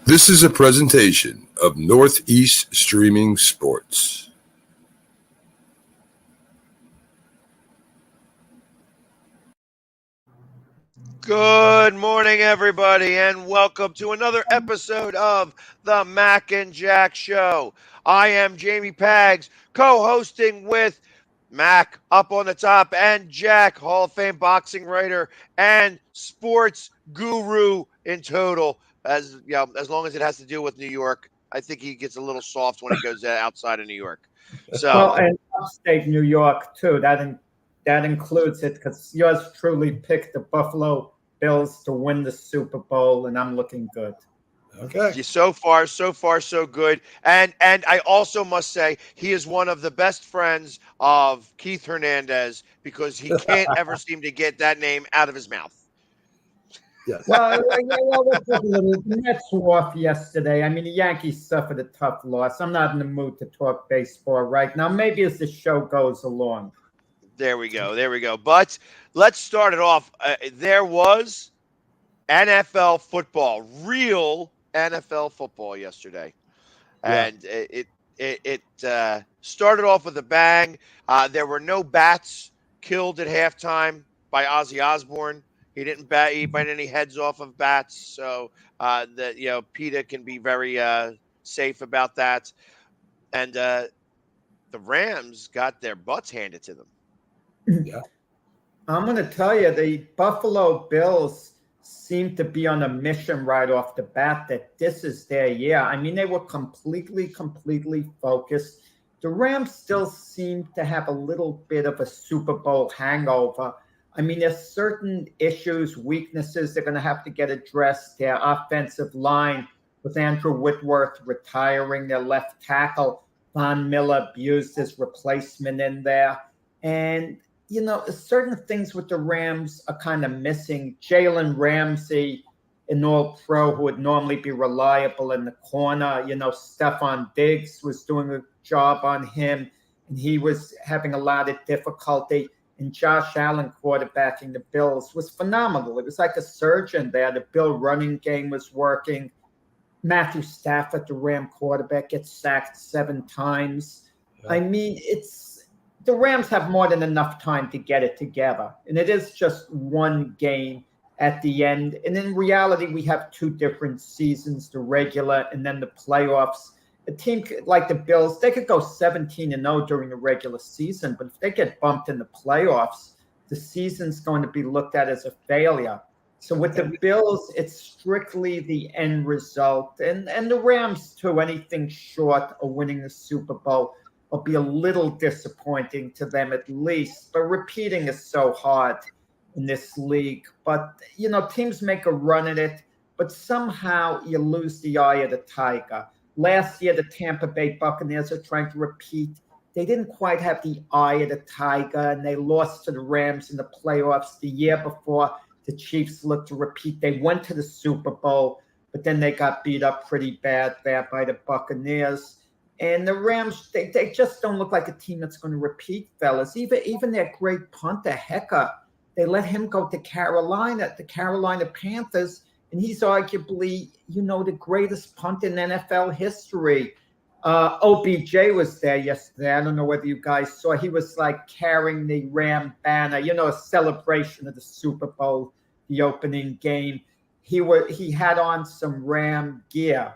This is a presentation of Northeast Streaming Sports. Good morning, everybody, and welcome to another episode of the Mac and Jack Show. I am Jamie Pags, co-hosting with Mac up on the top and Jack, Hall of Fame boxing writer and sports guru in total. As you know, as long as it has to do with New York, I think he gets a little soft when he goes outside of New York. Well, and upstate New York too. That includes it because yours truly picked the Buffalo Bills to win the Super Bowl, and I'm looking good. Okay. So far, so good. And I also must say he is one of the best friends of Keith Hernandez because he can't ever seem to get that name out of his mouth. Yes. Well, the Mets were off yesterday. I mean, the Yankees suffered a tough loss. I'm not in the mood to talk baseball right now. Maybe as the show goes along. There we go. But let's start it off. There was NFL football, real NFL football yesterday. And it started off with a bang. There were no bats killed at halftime by Ozzy Osbourne. He didn't bite any heads off of bats, so PETA can be very safe about that. And the Rams got their butts handed to them. Yeah, I'm going to tell you, the Buffalo Bills seem to be on a mission right off the bat that this is their year. I mean, they were completely focused. The Rams still seem to have a little bit of a Super Bowl hangover. I mean, there's certain issues, weaknesses they're going to have to get addressed. Their offensive line with Andrew Whitworth retiring, their left tackle, Von Miller abused his replacement in there. And, you know, certain things with the Rams are kind of missing. Jalen Ramsey, an all-pro who would normally be reliable in the corner. You know, Stephon Diggs was doing a job on him, and he was having a lot of difficulty. And Josh Allen quarterbacking the Bills was phenomenal. It was like a surgeon there. The Bill running game was working. Matthew Stafford, the Ram quarterback, gets sacked 7 times. Yeah. I mean, the Rams have more than enough time to get it together. And it is just one game at the end. And in reality, we have 2 different seasons, the regular and then the playoffs. A team like the Bills, they could go 17-0 during the regular season, but if they get bumped in the playoffs, the season's going to be looked at as a failure. So with the Bills, it's strictly the end result. And the Rams, too, anything short of winning the Super Bowl will be a little disappointing to them at least. But repeating is so hard in this league. But, you know, teams make a run at it, but somehow you lose the eye of the tiger. Last year, the Tampa Bay Buccaneers are trying to repeat. They didn't quite have the eye of the tiger, and they lost to the Rams in the playoffs. The year before, the Chiefs looked to repeat. They went to the Super Bowl, but then they got beat up pretty bad there by the Buccaneers. And the Rams, they just don't look like a team that's going to repeat, fellas. Even their great punter, Hecker, they let him go to Carolina, the Carolina Panthers, and he's arguably, you know, the greatest punt in NFL history. OBJ was there yesterday. I don't know whether you guys saw. He was like carrying the Ram banner, you know, a celebration of the Super Bowl, the opening game. He had on some Ram gear,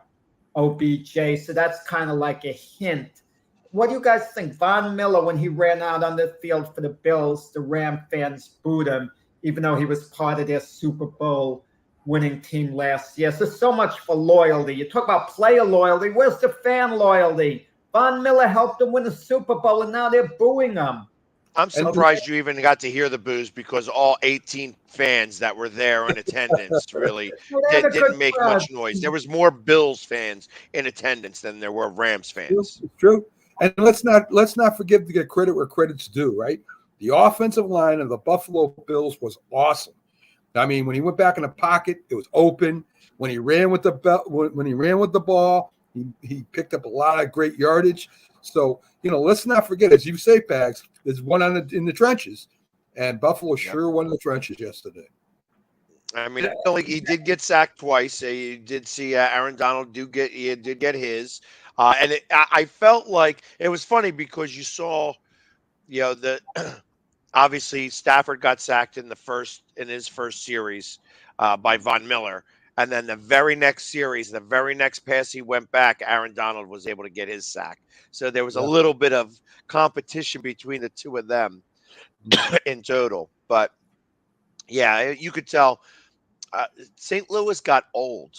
OBJ. So that's kind of like a hint. What do you guys think? Von Miller, when he ran out on the field for the Bills, the Ram fans booed him, even though he was part of their Super Bowl winning team last year. So much for loyalty. You talk about player loyalty. Where's the fan loyalty? Von Miller helped them win the Super Bowl, and now they're booing him. I'm surprised you even got to hear the boos because all 18 fans that were there in attendance really didn't make much noise. There was more Bills fans in attendance than there were Rams fans. It's true. And let's not forget to get credit where credit's due, right? The offensive line of the Buffalo Bills was awesome. I mean, when he went back in the pocket, it was open. When he ran with the ball, he picked up a lot of great yardage. So, you know, let's not forget, as you say, Pags, there's one in the trenches, and Buffalo sure won in the trenches yesterday. I mean, he did get sacked twice. You did see Aaron Donald did get his, and I felt like it was funny because you saw, the obviously Stafford got sacked in his first series by Von Miller, and then the very next series, the very next pass he went back, Aaron Donald was able to get his sack. So there was a little bit of competition between the two of them in total, but yeah, you could tell. St. Louis got old.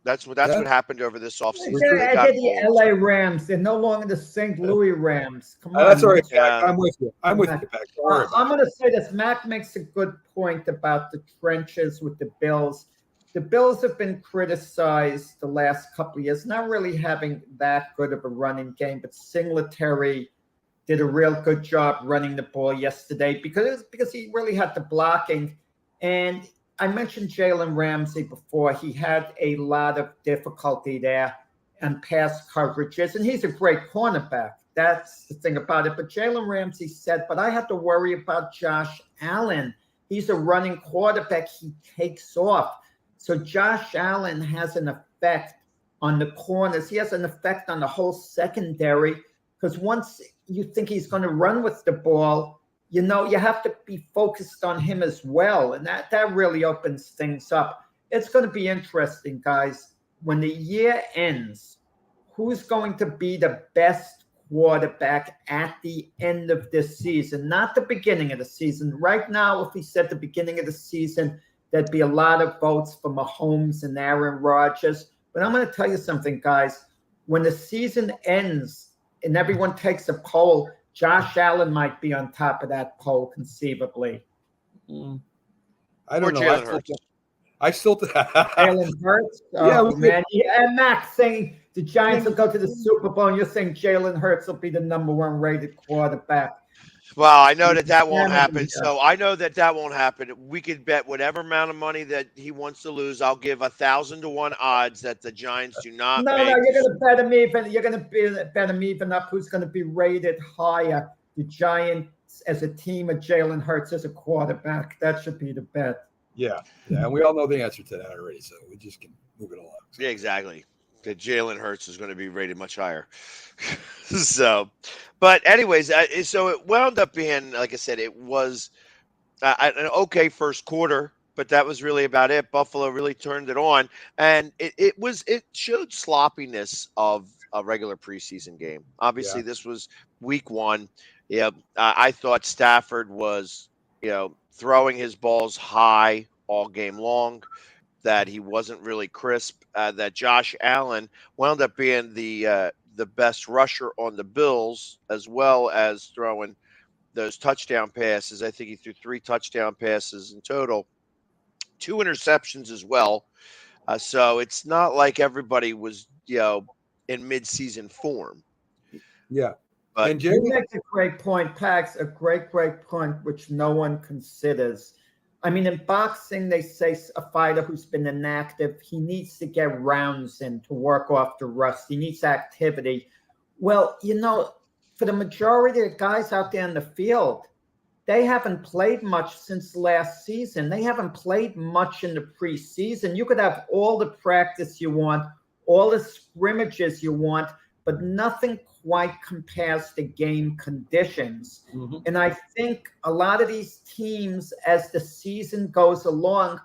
That's what happened over this offseason. They're the LA Rams. They're no longer the St. Louis Rams. Come on. That's all right. I'm with you. I'm with you, Mac. I'm going to say this. Mac makes a good point about the trenches with the Bills. The Bills have been criticized the last couple of years, not really having that good of a running game, but Singletary did a real good job running the ball yesterday because he really had the blocking. And I mentioned Jalen Ramsey before. He had a lot of difficulty there and pass coverages, and he's a great cornerback. That's the thing about it. But Jalen Ramsey said, but I have to worry about Josh Allen. He's a running quarterback. He takes off. So Josh Allen has an effect on the corners. He has an effect on the whole secondary because once you think he's going to run with the ball, you have to be focused on him as well. And that really opens things up. It's going to be interesting, guys. When the year ends, who's going to be the best quarterback at the end of this season? Not the beginning of the season. Right now, if he said the beginning of the season, there'd be a lot of votes for Mahomes and Aaron Rodgers. But I'm going to tell you something, guys. When the season ends and everyone takes a poll, Josh Allen might be on top of that poll conceivably. I don't know. I still Jalen Hurts. Oh, man. And Max saying the Giants will go to the Super Bowl, and you're saying Jalen Hurts will be the number one rated quarterback. Well, I know that won't happen. So I know that won't happen. We could bet whatever amount of money that he wants to lose. I'll give 1,000 to 1 odds that the Giants do not. No, you're going to bet him even. You're going to bet him even up. Who's going to be rated higher? The Giants as a team, or Jalen Hurts as a quarterback? That should be the bet. Yeah, and we all know the answer to that already, so we just can move it along. Yeah, exactly. That Jalen Hurts is going to be rated much higher. So, but anyways, so it wound up being, like I said, it was an okay first quarter, but that was really about it. Buffalo really turned it on, and it showed sloppiness of a regular preseason game. Obviously, This was week 1. Yeah, I thought Stafford was, throwing his balls high all game long, that he wasn't really crisp, that Josh Allen wound up being the best rusher on the Bills, as well as throwing those touchdown passes. I think he threw 3 touchdown passes in total, 2 interceptions as well. So it's not like everybody was, in mid-season form. Yeah. But and you make a great point, Pax, a great point, which no one considers. I mean, in boxing, they say a fighter who's been inactive, he needs to get rounds in to work off the rust. He needs activity. Well, for the majority of the guys out there in the field, they haven't played much since last season. They haven't played much in the preseason. You could have all the practice you want, all the scrimmages you want, but nothing quite compares to game conditions. Mm-hmm. And I think a lot of these teams, as the season goes along,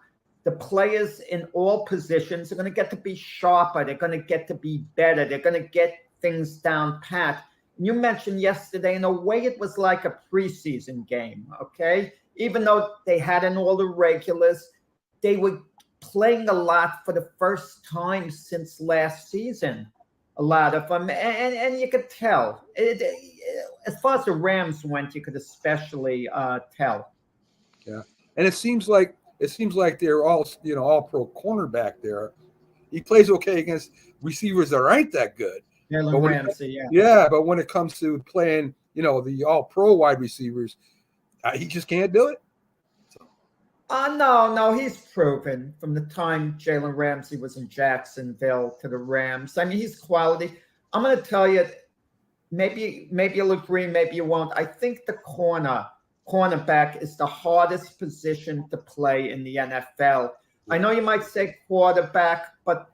the players in all positions are going to get to be sharper. They're going to get to be better. They're going to get things down pat. You mentioned yesterday, in a way, it was like a preseason game, okay? Even though they hadn't all the regulars, they were playing a lot for the first time since last season. A lot of them, and you could tell. As far as the Rams went, you could especially tell. Yeah, and it seems like they're all all pro cornerback there. He plays okay against receivers that aren't that good. Jalen Ramsey, but when it comes to playing, the all pro wide receivers, he just can't do it. No, he's proven from the time Jalen Ramsey was in Jacksonville to the Rams. I mean, he's quality. I'm going to tell you, maybe you'll agree, maybe you won't. I think the corner cornerback is the hardest position to play in the NFL. I know you might say quarterback, but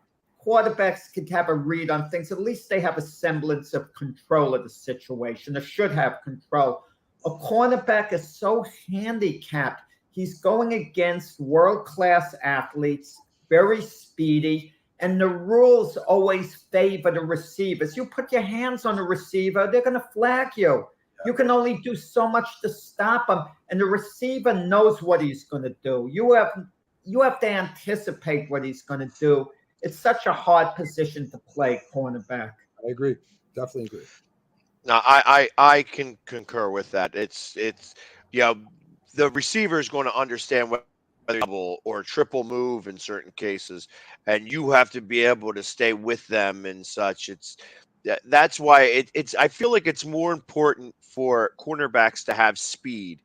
quarterbacks can have a read on things. At least they have a semblance of control of the situation, or should have control. A cornerback is so handicapped. He's going against world-class athletes, very speedy, and the rules always favor the receivers. You put your hands on the receiver, they're going to flag you. You can only do so much to stop him, and the receiver knows what he's going to do. You have to anticipate what he's going to do. It's such a hard position to play, cornerback. I agree. Definitely agree. No, I can concur with that. It's the receiver is going to understand whether double or triple move in certain cases, and you have to be able to stay with them and such. That's why it's. I feel like it's more important for cornerbacks to have speed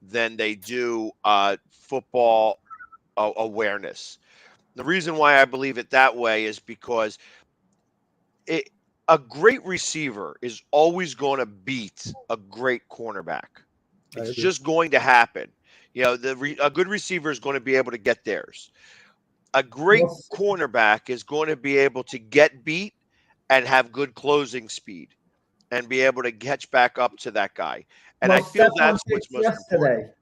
than they do football awareness. The reason why I believe it that way is because a great receiver is always going to beat a great cornerback. It's just going to happen. A good receiver is going to be able to get theirs. A great cornerback is going to be able to get beat and have good closing speed and be able to catch back up to that guy. And I feel that's what's most important.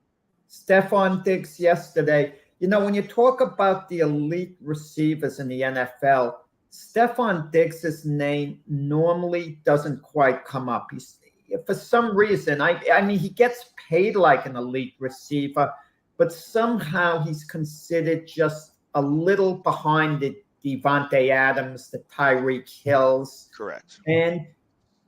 Stephon Diggs yesterday. When you talk about the elite receivers in the NFL, Stephon Diggs' name normally doesn't quite come up. For some reason, I mean, he gets paid like an elite receiver, but somehow he's considered just a little behind the Devontae Adams, the Tyreek Hills. Correct. And,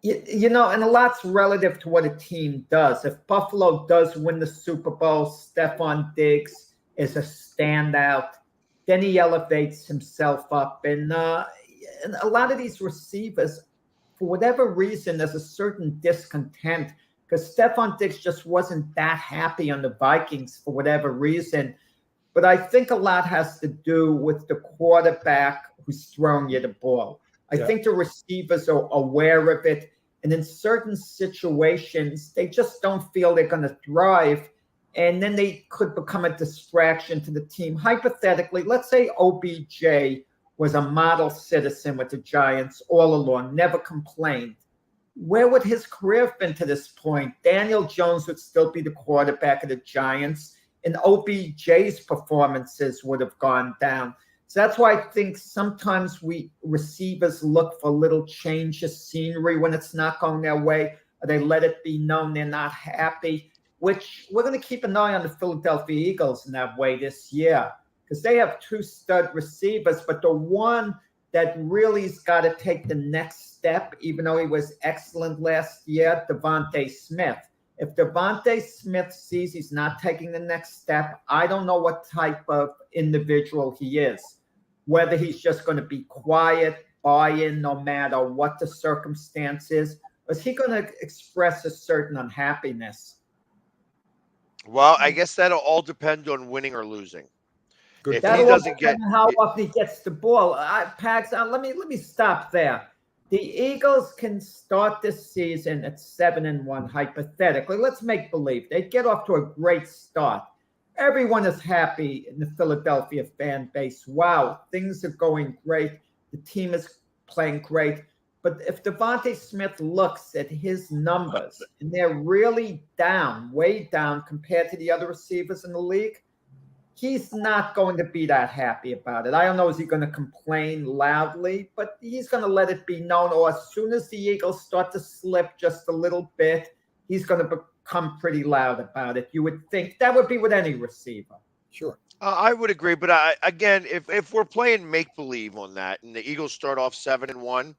and a lot's relative to what a team does. If Buffalo does win the Super Bowl, Stephon Diggs is a standout. Then he elevates himself up. And a lot of these receivers, for whatever reason, there's a certain discontent because Stephon Diggs just wasn't that happy on the Vikings for whatever reason. But I think a lot has to do with the quarterback who's throwing you the ball. I think the receivers are aware of it. And in certain situations, they just don't feel they're going to thrive. And then they could become a distraction to the team. Hypothetically, let's say OBJ was a model citizen with the Giants all along, never complained. Where would his career have been to this point? Daniel Jones would still be the quarterback of the Giants, and OBJ's performances would have gone down. So that's why I think sometimes receivers look for a little change of scenery when it's not going their way, or they let it be known they're not happy, which we're going to keep an eye on the Philadelphia Eagles in that way this year because they have two stud receivers, but the one that really's got to take the next step, even though he was excellent last year, Devontae Smith. If Devontae Smith sees he's not taking the next step, I don't know what type of individual he is, whether he's just going to be quiet, buy in no matter what the circumstance is, or is he going to express a certain unhappiness? Well, I guess that'll all depend on winning or losing. Good. If he doesn't get how often he gets the ball, Pax, let me stop there. The Eagles can start this season at 7-1, hypothetically. Let's make believe they get off to a great start. Everyone is happy in the Philadelphia fan base. Wow, things are going great. The team is playing great. But if Devontae Smith looks at his numbers and they're really down, way down compared to the other receivers in the league, he's not going to be that happy about it. I don't know, is he going to complain loudly? But he's going to let it be known, or as soon as the Eagles start to slip just a little bit, he's going to become pretty loud about it. You would think that would be with any receiver. Sure. I would agree, but again, if we're playing make-believe on that and the Eagles start off 7-1,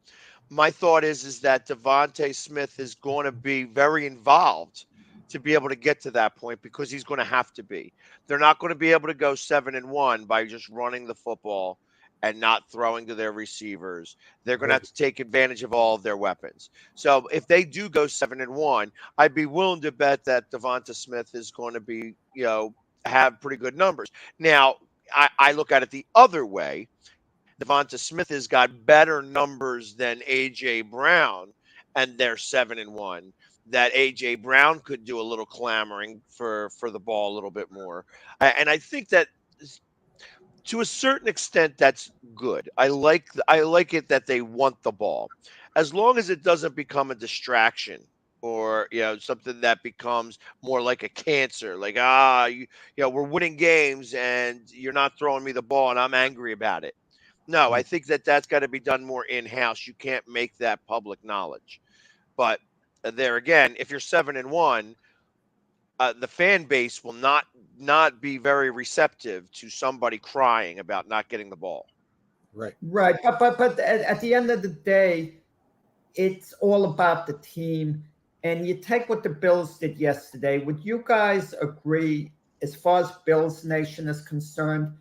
my thought is that Devontae Smith is going to be very involved to be able to get to that point because he's going to have to be. They're not going to be able to go 7-1 by just running the football and not throwing to their receivers. They're going to have to take advantage of all of their weapons. So if they do go 7-1, I'd be willing to bet that Devonta Smith is going to be, have pretty good numbers. Now, I look at it the other way. Devonta Smith has got better numbers than A.J. Brown, and they're 7-1. that A.J. Brown could do a little clamoring for the ball a little bit more. And I think that to a certain extent, that's good. I like it that they want the ball, as long as it doesn't become a distraction or something that becomes more like a cancer. Like we're winning games and you're not throwing me the ball and I'm angry about it. No, I think that that's got to be done more in house. You can't make that public knowledge. But there again, if you're 7-1. The fan base will not be very receptive to somebody crying about not getting the ball. Right. Right. But at the end of the day, it's all about the team. And you take what the Bills did yesterday. Would you guys agree, as far as Bills Nation is concerned,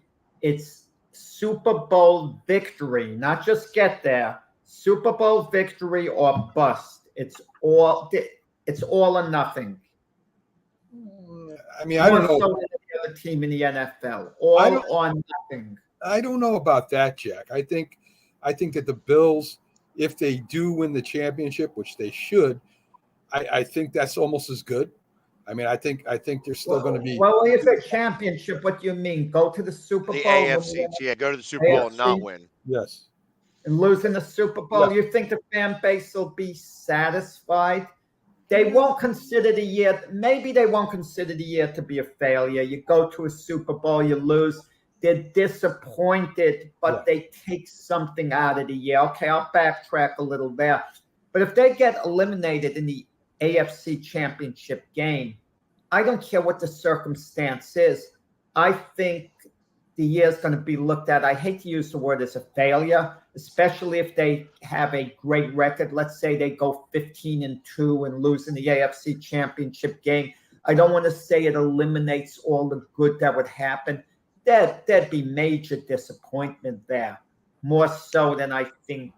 it's Super Bowl victory, not just get there, Super Bowl victory or bust. It's all or nothing. I mean, I don't know. So than any other team in the NFL, all or nothing. I don't know about that, Jack. I think that the Bills, if they do win the championship, which they should, I think that's almost as good. I mean, I think they're still going to be. Well, when you say championship, what do you mean? Go to the Super The Bowl? AFC, go to the Super Bowl and not win. Yes. And losing the Super Bowl, Yeah. you think the fan base will be satisfied? They won't consider the year. Maybe they won't consider the year to be a failure. You go to a Super Bowl, you lose. They're disappointed, but they take something out of the year. Okay, I'll backtrack a little there. But if they get eliminated in the AFC Championship game, I don't care what the circumstance is. I think the year is going to be looked at. I hate to use the word as a failure, especially if they have a great record. Let's say they go 15-2 and lose in the AFC Championship game. I don't want to say it eliminates all the good that would happen. There'd be major disappointment there, more so than I think,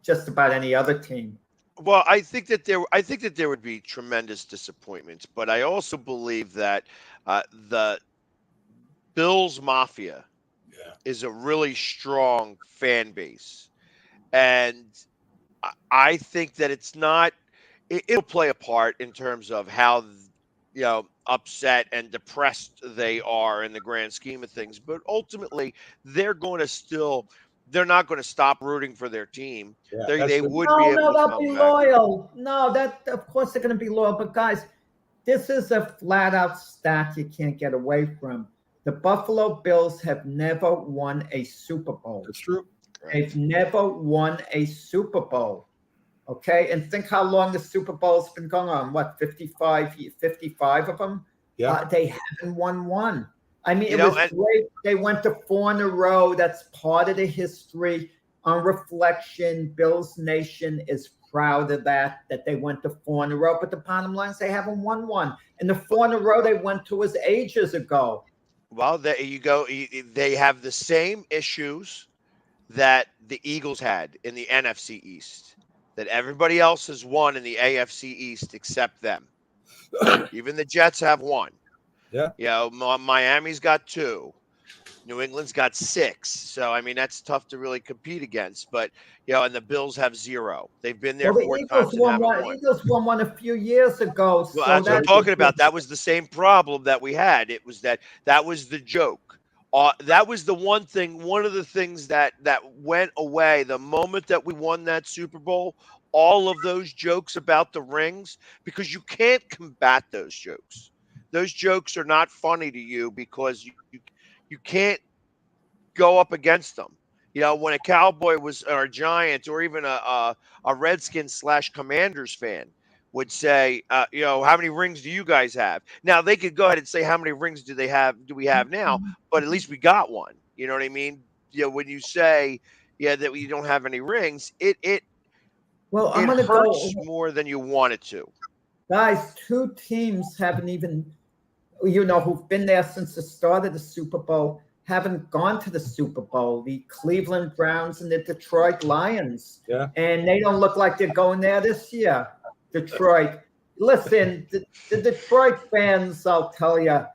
just about any other team. Well, I think that there would be tremendous disappointments, but I also believe that the Bills Mafia is a really strong fan base, and I think that it'll play a part in terms of how upset and depressed they are in the grand scheme of things. But ultimately, they're not going to stop rooting for their team. They would be able to they'll be loyal. No, of course they're going to be loyal. But guys, this is a flat out stat you can't get away from. The Buffalo Bills have never won a Super Bowl. That's true. They've never won a Super Bowl. Okay, and think how long the Super Bowl's been going on. What, 55 of them? Yeah. They haven't won one. I mean, it was great. They went to 4 in a row. That's part of the history. On reflection, Bills Nation is proud of that they went to 4 in a row. But the bottom line is they haven't won one. And the 4 in a row they went to was ages ago. Well, there you go. They have the same issues that the Eagles had in the NFC East, that everybody else has won in the AFC East except them. Even the Jets have one. Yeah. Miami's got 2. New England's got 6. So, I mean, that's tough to really compete against. But, and the Bills have 0. They've been there 4 times and haven't won. The Eagles won one a few years ago. Well, that's what I'm talking about. That was the same problem that we had. It was that was the joke. That was the one of the things that went away the moment that we won that Super Bowl. All of those jokes about the rings, because you can't combat those jokes. Those jokes are not funny to you because you can't go up against them. When a Cowboy or a Giant or even a Redskins / Commanders fan would say, how many rings do you guys have? Now they could go ahead and say, how many rings do we have now? But at least we got one. You know what I mean? When you say, that we don't have any rings, it hurts more than you want it to. Guys, 2 teams haven't even, who've been there since the start of the Super Bowl, haven't gone to the Super Bowl. The Cleveland Browns and the Detroit Lions. Yeah. And they don't look like they're going there this year. Detroit. Listen, the Detroit fans, I'll tell you,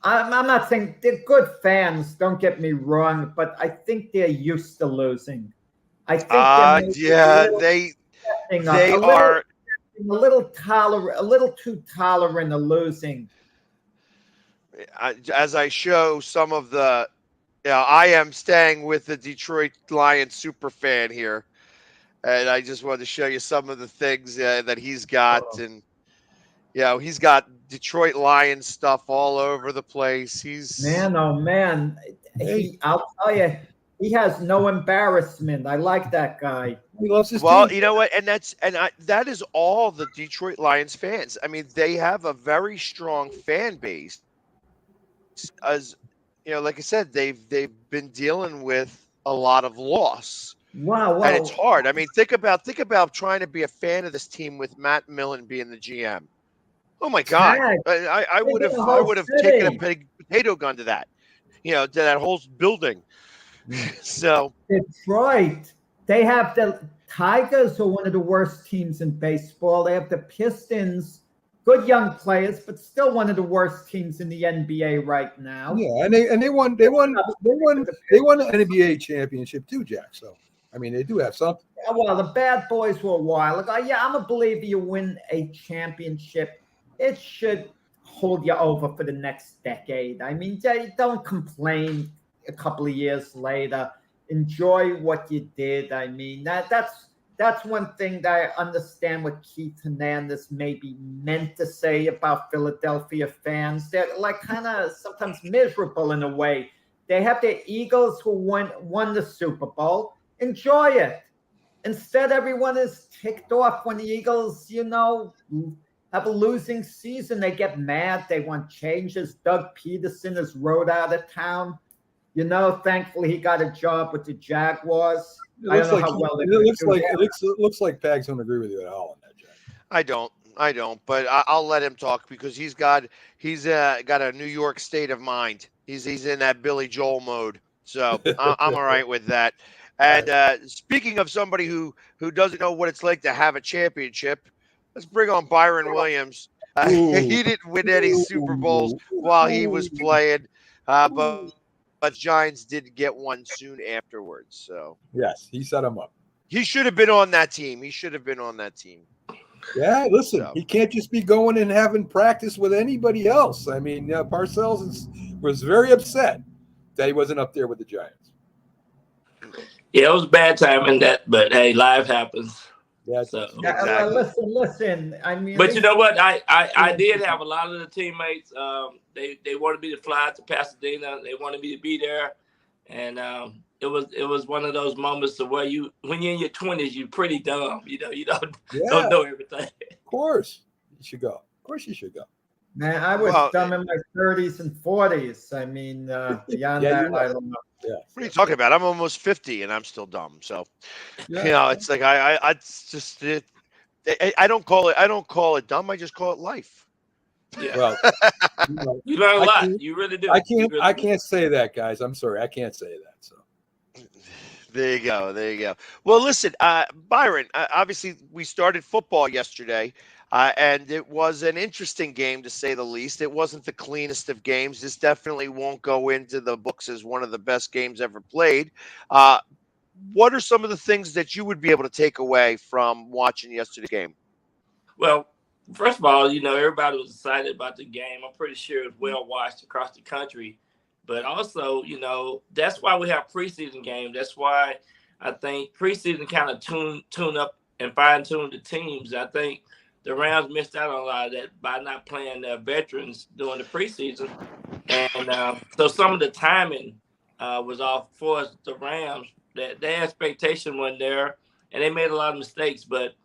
I'm not saying they're good fans, don't get me wrong, but I think they're used to losing. I think They are a little too tolerant of losing. As I show some of the, I am staying with the Detroit Lions super fan here, and I just wanted to show you some of the things that he's got, and he's got Detroit Lions stuff all over the place. Man, oh man, I'll tell you, he has no embarrassment. I like that guy. He loves his Well, team. you know what, and that is all the Detroit Lions fans. I mean, they have a very strong fan base. As like I said, they've been dealing with a lot of loss. Wow, and it's hard. I mean, think about trying to be a fan of this team with Matt Millen being the GM. Oh my God, I would have taken a potato gun to that, to that whole building. So Detroit, they have the Tigers are one of the worst teams in baseball. They have the Pistons. Good young players, but still one of the worst teams in the NBA right now. Yeah, and they won the NBA championship too, Jack. So I mean, they do have something. Well, the Bad Boys were a while ago. Yeah, I'm a believer. You win a championship, it should hold you over for the next decade. I mean, don't complain a couple of years later. Enjoy what you did. I mean, that's one thing that I understand what Keith Hernandez maybe meant to say about Philadelphia fans. They're like kind of sometimes miserable in a way. They have their Eagles who won the Super Bowl. Enjoy it. Instead, everyone is ticked off when the Eagles, have a losing season. They get mad. They want changes. Doug Peterson is rode out of town. Thankfully he got a job with the Jaguars. It looks like Pags don't agree with you at all on that, Jack. I don't, but I'll let him talk because he's got a New York state of mind. He's in that Billy Joel mode, so I'm all right with that. And speaking of somebody who doesn't know what it's like to have a championship, let's bring on Byron Williams. He didn't win any Super Bowls while he was playing, but Giants did get one soon afterwards. So yes, he set him up. He should have been on that team. Yeah, listen, he can't just be going and having practice with anybody else. I mean, Parcells was very upset that he wasn't up there with the Giants. Yeah, it was bad timing but hey, life happens. Yeah, so exactly. Listen. I mean, but you know what? I did have a lot of the teammates. They wanted me to fly to Pasadena. They wanted me to be there, and it was one of those moments of where when you're in your 20s, you're pretty dumb. You don't know everything. Of course, you should go. Of course, you should go. Man, I was dumb in my 30s and 40s. I mean, beyond that, I don't know. Yeah. What are you talking about? I'm almost 50 and I'm still dumb. So, it's like it's just I don't call it dumb. I just call it life. Yeah. Well, you learn a lot. You really do. I can't say that, guys. I'm sorry. I can't say that. So. There you go. Well, listen, Byron, obviously we started football yesterday. And it was an interesting game, to say the least. It wasn't the cleanest of games. This definitely won't go into the books as one of the best games ever played. What are some of the things that you would be able to take away from watching yesterday's game? Well, first of all, everybody was excited about the game. I'm pretty sure it's well watched across the country. But also, that's why we have preseason games. That's why I think preseason kind of tune up and fine-tune the teams. I think the Rams missed out on a lot of that by not playing their veterans during the preseason. And so some of the timing was off for us, the Rams. That their expectation wasn't there, and they made a lot of mistakes. But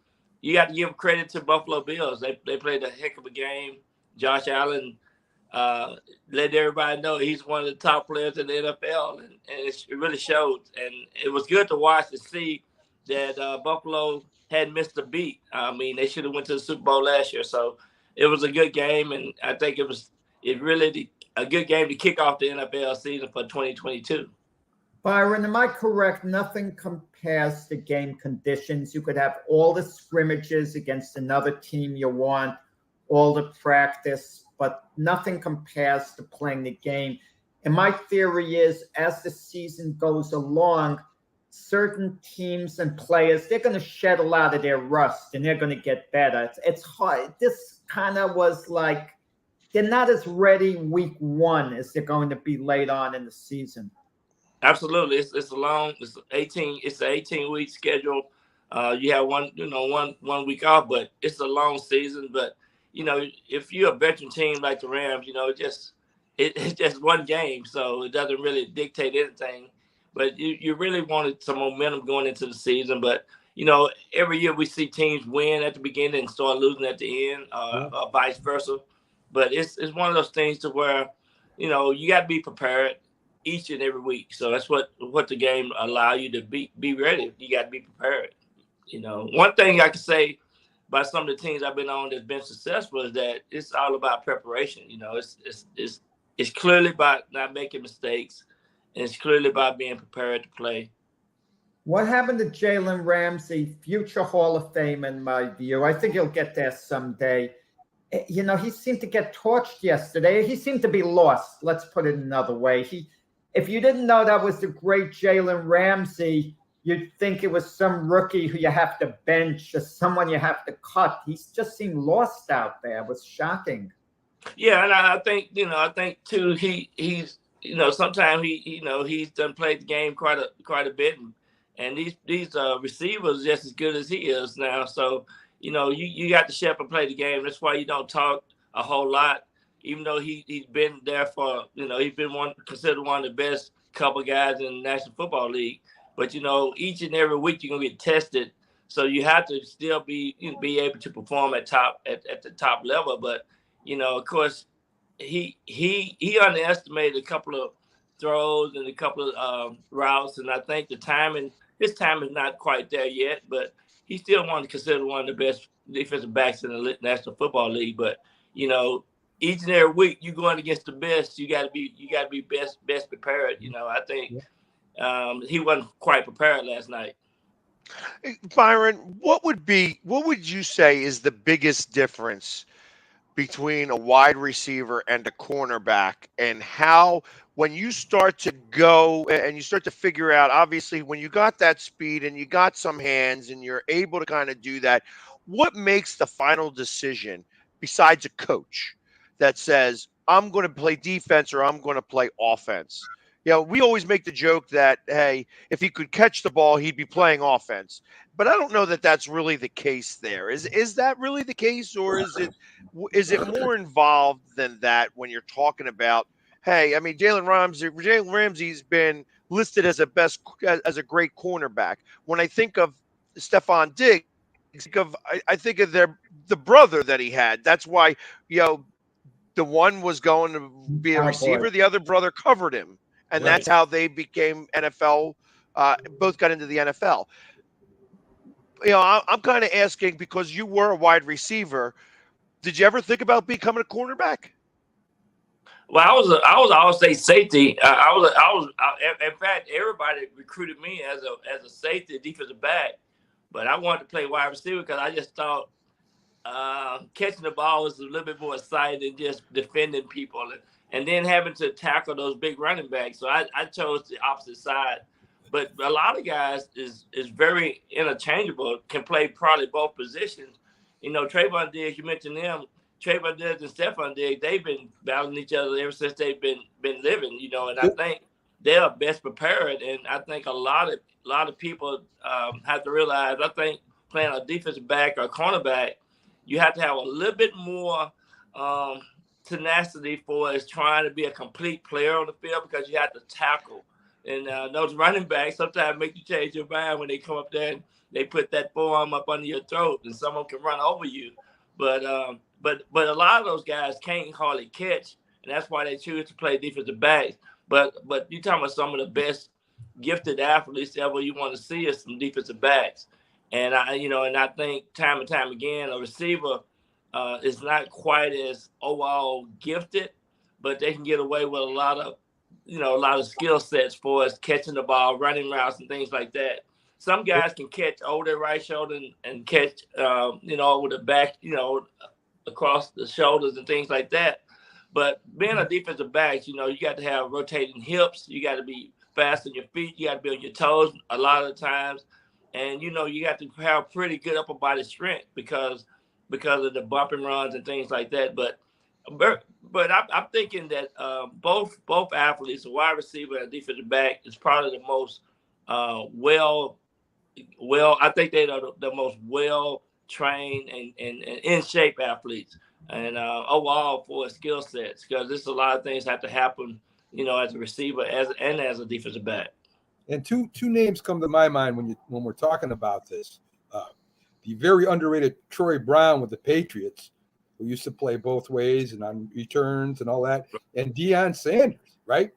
you got to give credit to Buffalo Bills. They played a heck of a game. Josh Allen let everybody know he's one of the top players in the NFL, and it really showed. And it was good to watch and see that Buffalo hadn't missed a beat. I mean, they should have went to the Super Bowl last year. So it was a good game, and I think it really a good game to kick off the NFL season for 2022. Byron, am I correct? Nothing compares to game conditions. You could have all the scrimmages against another team you want, all the practice, but nothing compares to playing the game. And my theory is, as the season goes along, certain teams and players, they're going to shed a lot of their rust and they're going to get better. It's hard. This kind of was like they're not as ready week one as they're going to be late on in the season. Absolutely, it's an 18-week schedule. You have one week off, but it's a long season. But if you're a veteran team like the Rams, it's just one game, so it doesn't really dictate anything. But you really wanted some momentum going into the season. But every year we see teams win at the beginning and start losing at the end, or vice versa. But it's one of those things to where you got to be prepared each and every week. So that's what the game allow you to be ready. You got to be prepared. One thing I can say about some of the teams I've been on that's been successful is that it's all about preparation. It's clearly about not making mistakes, and it's clearly about being prepared to play. What happened to Jalen Ramsey, future Hall of Fame in my view? I think he'll get there someday. He seemed to get torched yesterday. He seemed to be lost. Let's put it another way. If you didn't know that was the great Jalen Ramsey, you'd think it was some rookie who you have to bench or someone you have to cut. He just seemed lost out there. It was shocking. Yeah, and I think too. He's sometimes he's done played the game quite a bit, and these receivers just as good as he is now. So you got to shape and play the game. That's why you don't talk a whole lot. Even though he's been there for, he's been considered one of the best couple guys in the National Football League. But, each and every week you're going to get tested. So you have to still be able to perform at the top level. But, of course, he underestimated a couple of throws and a couple of routes. And I think his time is not quite there yet. But he's still considered one of the best defensive backs in the National Football League. But, each and every week you're going against the best. You got to be best prepared. I think he wasn't quite prepared last night. Byron, what would you say is the biggest difference between a wide receiver and a cornerback, and how when you start to go and you start to figure out, obviously when you got that speed and you got some hands and you're able to kind of do that, what makes the final decision besides a coach that says, I'm going to play defense or I'm going to play offense? We always make the joke that, hey, if he could catch the ball, he'd be playing offense. But I don't know that that's really the case there. Is that really the case, or is it more involved than that when you're talking about, hey, I mean, Jalen Ramsey's been listed as a great cornerback. When I think of Stephon Diggs, I think of the brother that he had. That's why, the one was going to be a receiver, the other brother covered him. And that's how they became NFL, both got into the NFL. I'm kind of asking, because you were a wide receiver, did you ever think about becoming a cornerback? Well, I was always say safety. I was in fact, everybody recruited me as a safety, defensive back, but I wanted to play wide receiver because I just thought catching the ball was a little bit more exciting than just defending people. And then having to tackle those big running backs. So I chose the opposite side. But a lot of guys is very interchangeable, can play probably both positions. Trayvon Diggs, you mentioned them. Trayvon Diggs and Stephon Diggs, they've been battling each other ever since they've been living, and I think they're best prepared. And I think a lot of people have to realize, I think playing a defensive back or cornerback, you have to have a little bit more tenacity for is trying to be a complete player on the field, because you have to tackle. And those running backs sometimes make you change your mind when they come up there and they put that forearm up under your throat and someone can run over you. But a lot of those guys can't hardly catch, and that's why they choose to play defensive backs. But you're talking about some of the best gifted athletes ever you want to see is some defensive backs. And I think time and time again, a receiver is not quite as overall gifted, but they can get away with a lot of skill sets for us catching the ball, running routes, and things like that. Some guys can catch over their right shoulder and catch, with the back, across the shoulders and things like that. But being a defensive back, you got to have rotating hips. You got to be fast on your feet. You got to be on your toes a lot of the times. And, you know, you got to have pretty good upper body strength because of the bump and runs and things like that. But I'm thinking that both athletes, a wide receiver and a defensive back, is probably the most I think they're the most well-trained and in shape athletes. And overall for skill sets, because there's a lot of things have to happen, you know, as a receiver as a defensive back. And two names come to my mind when we're talking about this. The very underrated Troy Brown with the Patriots, who used to play both ways and on returns and all that, and Deion Sanders, right?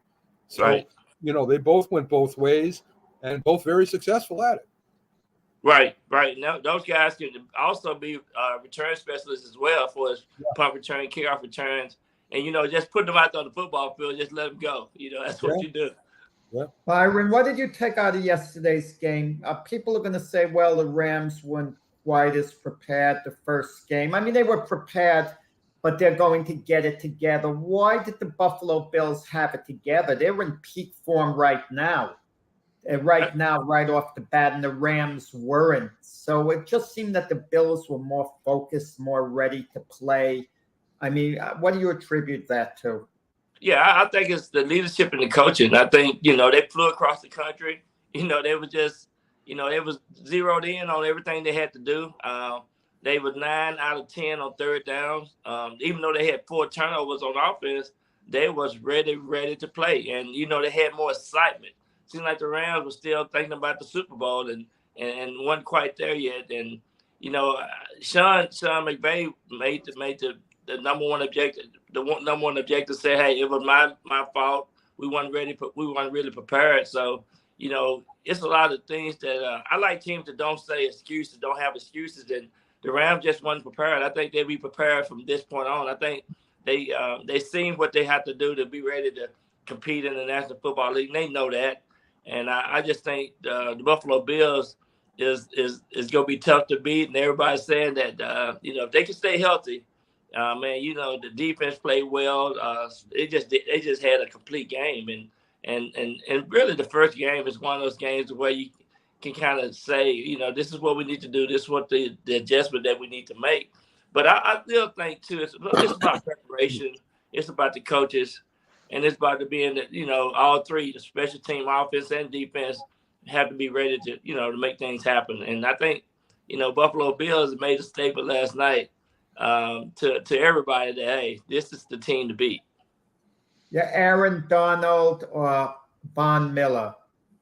So, right. You know, they both went both ways and both very successful at it. Right. Now, those guys can also be return specialists as well for his punt return, kickoff returns, and, you know, just put them out there on the football field, just let them go. You know, that's what you do. Yeah. Byron, what did you take out of yesterday's game? People are going to say, well, the Rams weren't quite as prepared the first game. I mean, they were prepared, but they're going to get it together. Why did the Buffalo Bills have it together? They're in peak form right now. Right off the bat, and the Rams weren't. So it just seemed that the Bills were more focused, more ready to play. I mean, what do you attribute that to? Yeah, I think it's the leadership and the coaching. I think, you know, they flew across the country. You know, they were just, you know, they was zeroed in on everything they had to do. They were 9 out of 10 on third downs. Even though they had 4 turnovers on offense, they was ready to play. And, you know, they had more excitement. Seemed like the Rams were still thinking about the Super Bowl and wasn't quite there yet. And, you know, Sean McVay made the number one objective. The number one objective said, "Hey, it was my fault. We weren't really prepared." So, you know, it's a lot of things that I like teams that don't say excuses, don't have excuses. And the Rams just weren't prepared. I think they'll be prepared from this point on. I think they seen what they have to do to be ready to compete in the National Football League. And they know that. And I just think the Buffalo Bills is going to be tough to beat. And everybody's saying that, you know, if they can stay healthy, man, you know, the defense played well. They just had a complete game. And really the first game is one of those games where you can kind of say, you know, this is what we need to do. This is what the adjustment that we need to make. But I still think, too, it's about preparation. It's about the coaches. And it's about to being that, you know, all three, the special team, offense, and defense, have to be ready to, you know, to make things happen. And I think, you know, Buffalo Bills made a statement last night to everybody that, hey, this is the team to beat. Yeah, Aaron Donald or Von Miller.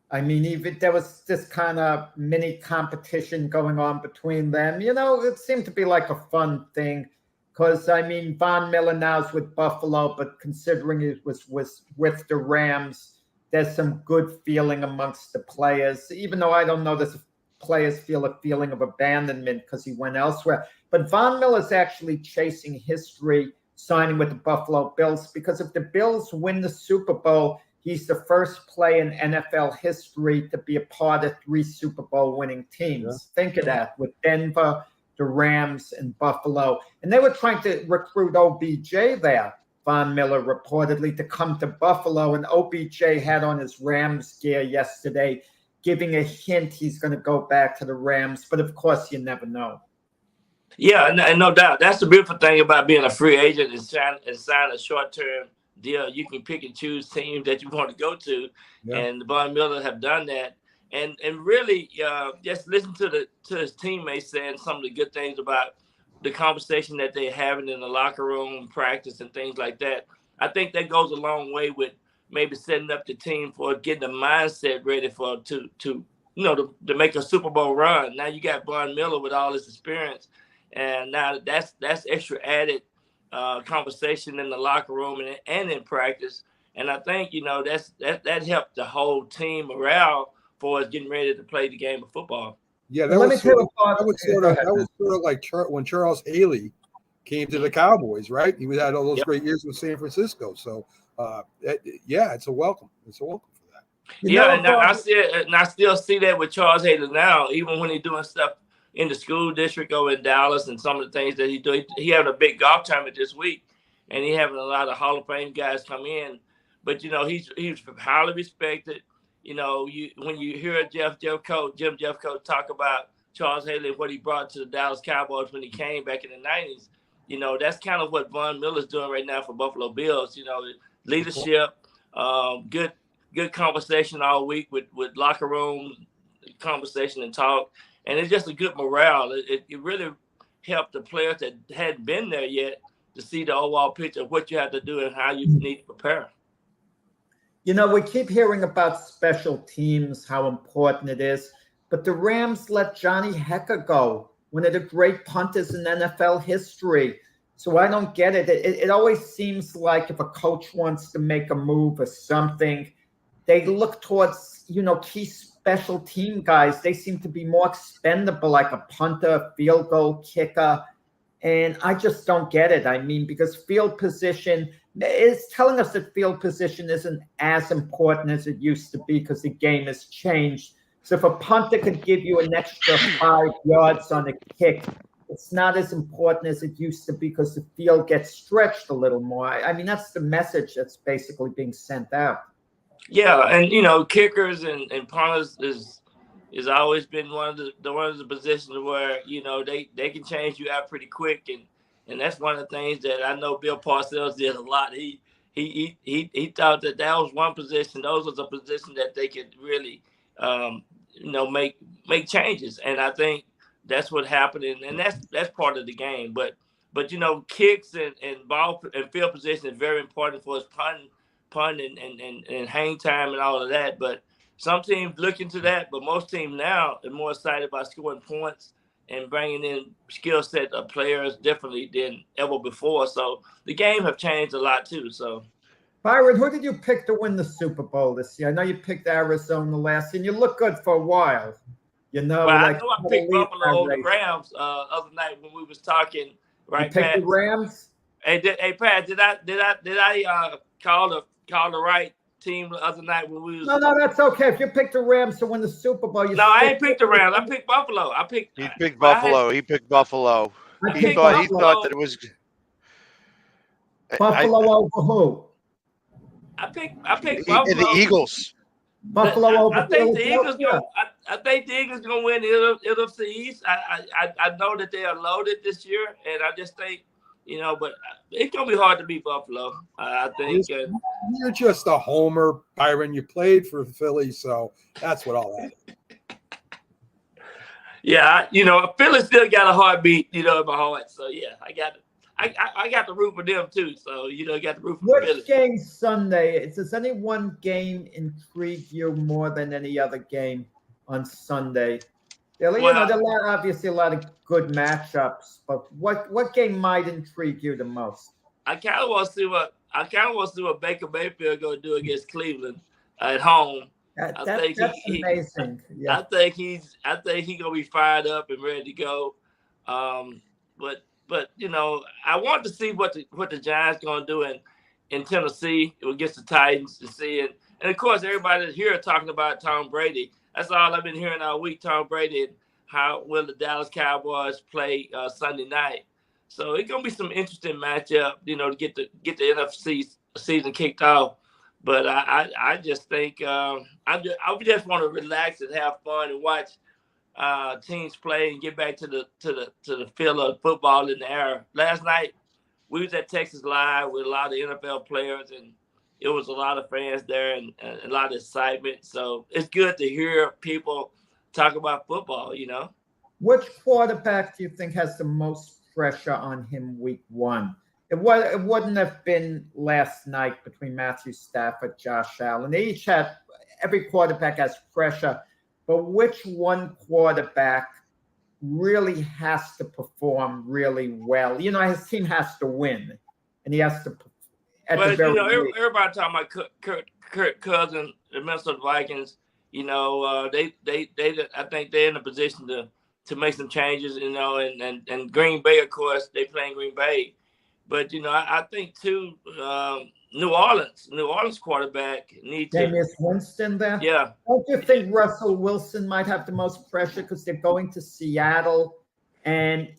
I mean, even there was this kind of mini competition going on between them. You know, it seemed to be like a fun thing. Because, I mean, Von Miller now is with Buffalo, but considering it was with the Rams, there's some good feeling amongst the players, even though I don't know that the players feel a feeling of abandonment because he went elsewhere. But Von Miller's actually chasing history, signing with the Buffalo Bills, because if the Bills win the Super Bowl, he's the first player in NFL history to be a part of 3 Super Bowl winning teams. Yeah. Think of that, with Denver, the Rams, and Buffalo. And they were trying to recruit OBJ there, Von Miller reportedly, to come to Buffalo. And OBJ had on his Rams gear yesterday, giving a hint he's going to go back to the Rams. But, of course, you never know. Yeah, and no doubt. That's the beautiful thing about being a free agent and sign a short-term deal. You can pick and choose teams that you want to go to. Yeah. And Von Miller have done that. And really, just listen to his teammates saying some of the good things about the conversation that they're having in the locker room, practice, and things like that. I think that goes a long way with maybe setting up the team for getting the mindset ready for to make a Super Bowl run. Now you got Von Miller with all his experience, and now that's extra added conversation in the locker room and in practice. And I think that helped the whole team morale for us getting ready to play the game of football. Yeah, that was sort of like when Charles Haley came to the Cowboys, right? He had all those great years with San Francisco. So, it's a welcome. It's a welcome for that. I still see that with Charles Haley now, even when he's doing stuff in the school district over in Dallas and some of the things that he do. He having a big golf tournament this week, and he having a lot of Hall of Fame guys come in. But he's highly respected. when you hear Jim Jeffcoat talk about Charles Haley and what he brought to the Dallas Cowboys when he came back in the 90s, that's kind of what Von Miller's doing right now for Buffalo Bills. Leadership, good conversation all week with locker room conversation and talk, and it's just a good morale. It really helped the players that hadn't been there yet to see the overall picture of what you have to do and how you need to prepare. We keep hearing about special teams, how important it is, but the Rams let Johnny Hekker go, one of the great punters in NFL history. So I don't get it. It always seems like if a coach wants to make a move or something, they look towards, key special team guys. They seem to be more expendable, like a punter, field goal kicker. And I just don't get it. I mean, because field position is telling us that field position isn't as important as it used to be because the game has changed. So if a punter could give you an extra 5 yards on a kick, it's not as important as it used to be because the field gets stretched a little more. I mean, that's the message that's basically being sent out. Yeah, and kickers and punters is always been one of the positions where they can change you out pretty quick, and that's one of the things that I know Bill Parcells did a lot. He thought that was one position. Those was a position that they could really make changes, and I think that's what happened, and that's part of the game. But kicks and ball and field position is very important for us punt and hang time and all of that. But some teams look into that, but most teams now are more excited about scoring points and bringing in skill set of players differently than ever before. So the game have changed a lot too. So, Byron, who did you pick to win the Super Bowl this year? I know you picked Arizona last year, and you looked good for a while. Well, I know I picked Buffalo over the Rams other night when we was talking. Right, you picked Pat? The Rams. Hey, Pat, did I call the right team the other night when we was? No, that's okay. If you picked the Rams to win the Super Bowl, I ain't picked the Rams. I picked Buffalo. He picked Buffalo. He picked Buffalo. He thought that it was Buffalo over who? I picked Buffalo. The Eagles. Buffalo over. I think the Eagles I think the Eagles gonna win the NFC East. I know that they are loaded this year, and I just think but it's gonna be hard to beat Buffalo. I think you're just a homer, Byron. You played for Philly, so that's what all that is. Yeah, Philly still got a heartbeat, in my heart. So yeah, I got to root for them too. So got to root for Philly. Which game Sunday? Does any one game intrigue you more than any other game on Sunday? There are obviously a lot of good matchups, but what game might intrigue you the most? I kind of want to see what Baker Mayfield going to do against Cleveland at home. That's amazing. Yeah. I think he's going to be fired up and ready to go. But I want to see what the Giants going to do in Tennessee against the Titans to see it. And of course, everybody here talking about Tom Brady. That's all I've been hearing all week, Tom Brady, and how will the Dallas Cowboys play Sunday night. So it's gonna be some interesting matchup, to get the NFC season kicked off. But I just think I just want to relax and have fun and watch teams play and get back to the feel of football in the air. Last night we was at Texas Live with a lot of NFL players, and it was a lot of fans there and a lot of excitement. So it's good to hear people talk about football, Which quarterback do you think has the most pressure on him week one? It wouldn't have been last night between Matthew Stafford, Josh Allen. Every quarterback has pressure, but which one quarterback really has to perform really well? His team has to win, and he has to perform. But everybody talking about Kirk Cousins, the Minnesota Vikings. I think they're in a position to make some changes. And Green Bay, of course, they play in Green Bay. But I think too, New Orleans quarterback needs to. Jameis Winston there. Yeah. Don't you think Russell Wilson might have the most pressure because they're going to Seattle, and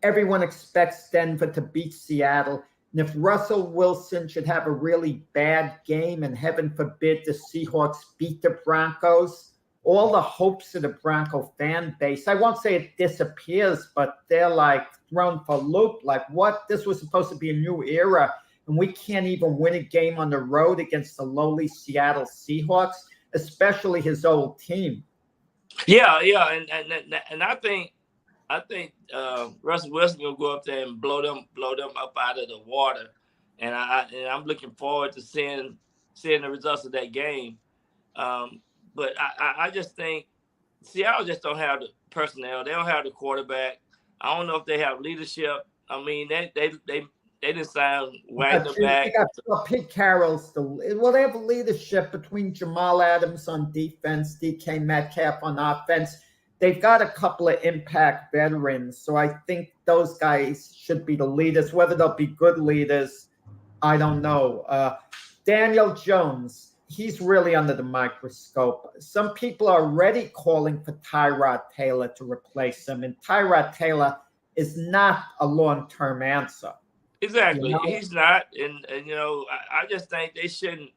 everyone expects Denver to beat Seattle? And if Russell Wilson should have a really bad game, and heaven forbid the Seahawks beat the Broncos, all the hopes of the Bronco fan base, I won't say it disappears, but they're like thrown for a loop. Like, what? This was supposed to be a new era, and we can't even win a game on the road against the lowly Seattle Seahawks, especially his old team. Yeah, and I think Russell Wilson gonna go up there and blow them up out of the water, and I'm looking forward to seeing the results of that game. But I just think Seattle just don't have the personnel. They don't have the quarterback. I don't know if they have leadership. I mean, they didn't sign Wagner back. Pete Carroll's they have leadership between Jamal Adams on defense, DK Metcalf on offense. They've got a couple of impact veterans, so I think those guys should be the leaders. Whether they'll be good leaders, I don't know. Daniel Jones, he's really under the microscope. Some people are already calling for Tyrod Taylor to replace him, and Tyrod Taylor is not a long-term answer. Exactly, You know? he's not, and I just think they shouldn't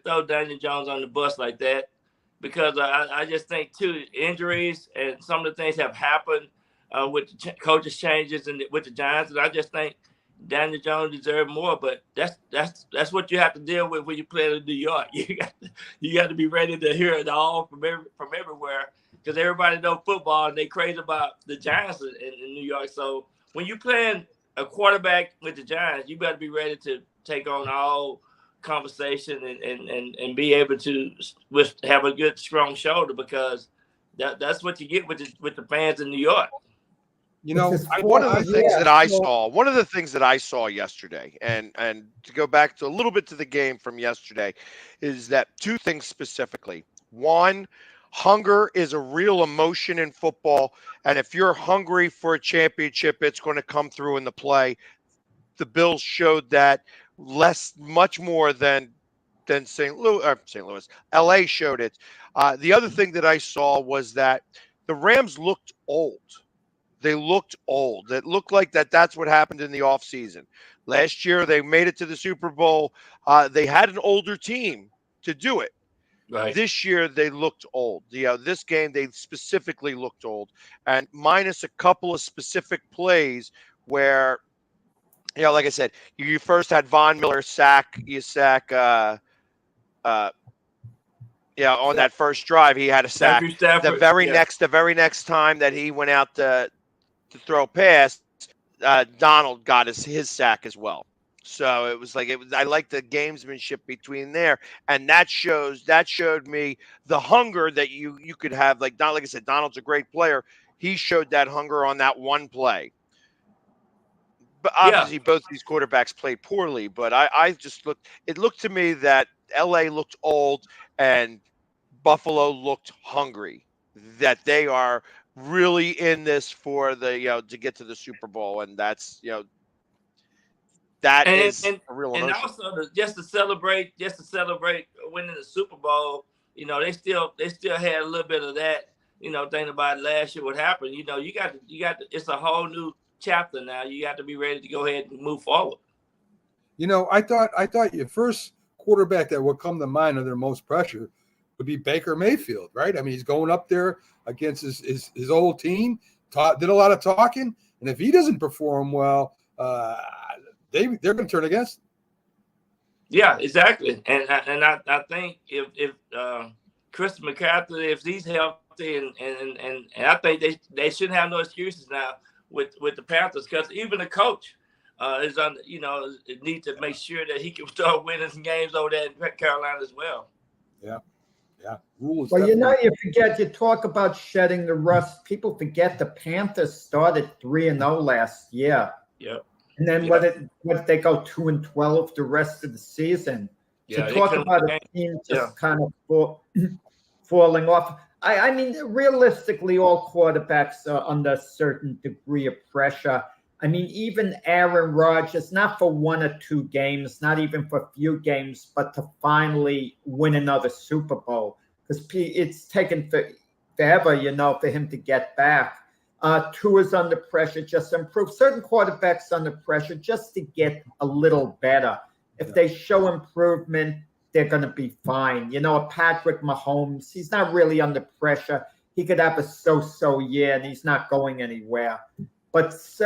throw Daniel Jones on the bus like that, because I just think too, injuries and some of the things have happened with the coaches changes and with the Giants, and I just think Daniel Jones deserves more. But that's what you have to deal with when you play in New York. You got to be ready to hear it all from everywhere, because everybody knows football and they crazy about the Giants in New York. So when you playing a quarterback with the Giants, you better be ready to take on all conversation and be able to have a good strong shoulder, because that's what you get with the fans in New York. One of the things that I saw yesterday, and to go back to a little bit to the game from yesterday, is that two things specifically. One, hunger is a real emotion in football, and if you're hungry for a championship, it's going to come through in the play. The Bills showed that much more than St. Louis. LA showed it. The other thing that I saw was that the Rams looked old. They looked old. It looked like that's what happened in the offseason. Last year, they made it to the Super Bowl. They had an older team to do it. Right. This year, they looked old. This game, they specifically looked old. And minus a couple of specific plays where, like I said, you first had Von Miller sack on that first drive, he had a sack. The very next time that he went out to throw a pass, Donald got his sack as well. So it was I like the gamesmanship between there, and that showed me the hunger that you could have. Like I said, Donald's a great player. He showed that hunger on that one play. But obviously, both these quarterbacks played poorly. But it looked to me that LA looked old and Buffalo looked hungry, that they are really in this for the to get to the Super Bowl, and that's that is a real emotion. And also just to celebrate winning the Super Bowl, they still had a little bit of that, thinking about last year what happened. You got it's a whole new chapter now. You got to be ready to go ahead and move forward. I thought your first quarterback that would come to mind under most pressure would be Baker Mayfield, right? I mean, he's going up there against his old team, did a lot of talking, and if he doesn't perform well, they're going to turn against him. Yeah, exactly. And I think if Chris McCaffrey, if he's healthy, and I think they shouldn't have no excuses now with the Panthers, because even the coach is on, need to make sure that he can start winning some games over there in Carolina as well. Yeah. Rules. Well, you forget, you talk about shedding the rust. People forget the Panthers started 3-0 last year. Yep. And then what did they go 2-12 the rest of the season? Yeah, to talk about a team just kind of falling off. I mean, realistically, all quarterbacks are under a certain degree of pressure. I mean, even Aaron Rodgers, not for one or two games, not even for a few games, but to finally win another Super Bowl. Because it's taken forever, for him to get back. Tua's under pressure just to improve. Certain quarterbacks under pressure just to get a little better. If they show improvement, they're going to be fine. You know, a Patrick Mahomes, he's not really under pressure. He could have a so-so year, and he's not going anywhere. But it's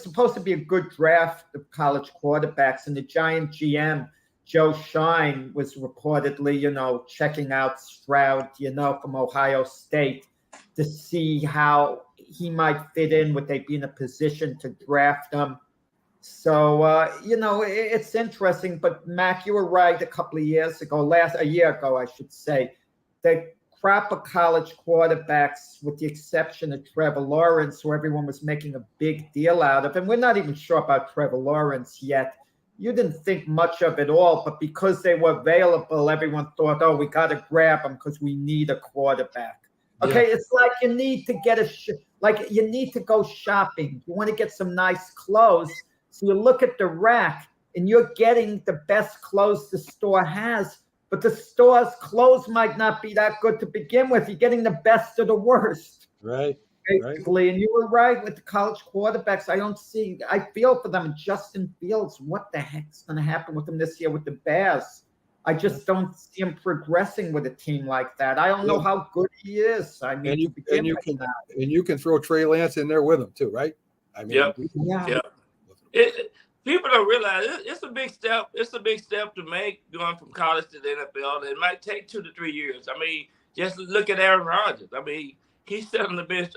supposed to be a good draft of college quarterbacks, and the Giant GM, Joe Shine, was reportedly, checking out Stroud, from Ohio State to see how he might fit in. Would they be in a position to draft him? So, it's interesting. But, Mac, you were right a year ago, I should say. The crop of college quarterbacks, with the exception of Trevor Lawrence, who everyone was making a big deal out of. And we're not even sure about Trevor Lawrence yet. You didn't think much of it all, but because they were available, everyone thought, oh, we got to grab them because we need a quarterback. Okay, yeah. It's like you need to get you need to go shopping. You want to get some nice clothes. So you look at the rack and you're getting the best clothes the store has, but the store's clothes might not be that good to begin with. You're getting the best of the worst. Right. Basically. Right. And you were right with the college quarterbacks. I feel for them. Justin Fields, what the heck's going to happen with him this year with the Bears? I just don't see him progressing with a team like that. I don't know how good he is. I mean, you can throw Trey Lance in there with him too, right? I mean, people don't realize it's a big step. It's a big step to make going from college to the NFL. It might take 2 to 3 years. I mean, just look at Aaron Rodgers. I mean, he sat on the bench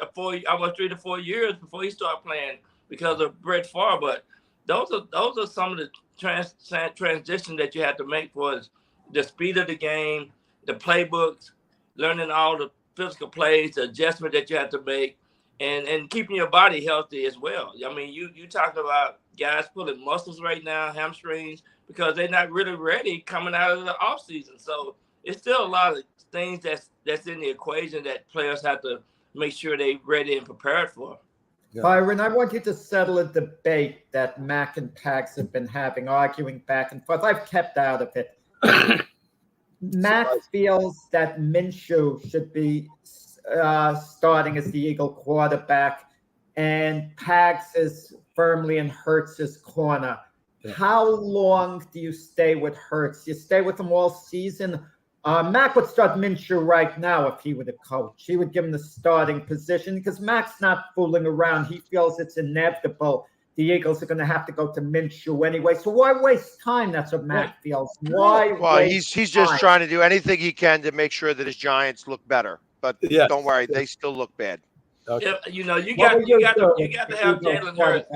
almost 3 to 4 years before he started playing because of Brett Favre. But those are some of the transition that you have to make for the speed of the game, the playbooks, learning all the physical plays, the adjustment that you have to make, and keeping your body healthy as well. I mean, you talking about guys pulling muscles right now, hamstrings, because they're not really ready coming out of the offseason. So it's still a lot of things that's in the equation that players have to make sure they're ready and prepared for. Yeah. Byron, I want you to settle a debate that Mac and Pags have been having, arguing back and forth. I've kept out of it. Mac feels that Minshew should be starting as the Eagle quarterback, and Pags is firmly in Hurts's corner. Yeah. How long do you stay with Hurts? You stay with him all season? Mac would start Minshew right now if he were the coach. He would give him the starting position because Mac's not fooling around. He feels it's inevitable. The Eagles are going to have to go to Minshew anyway. So why waste time? That's what Mac feels. Well, he's just trying to do anything he can to make sure that his Giants look better. But don't worry, they still look bad. Okay. Yeah, you got to have Jalen Hurts.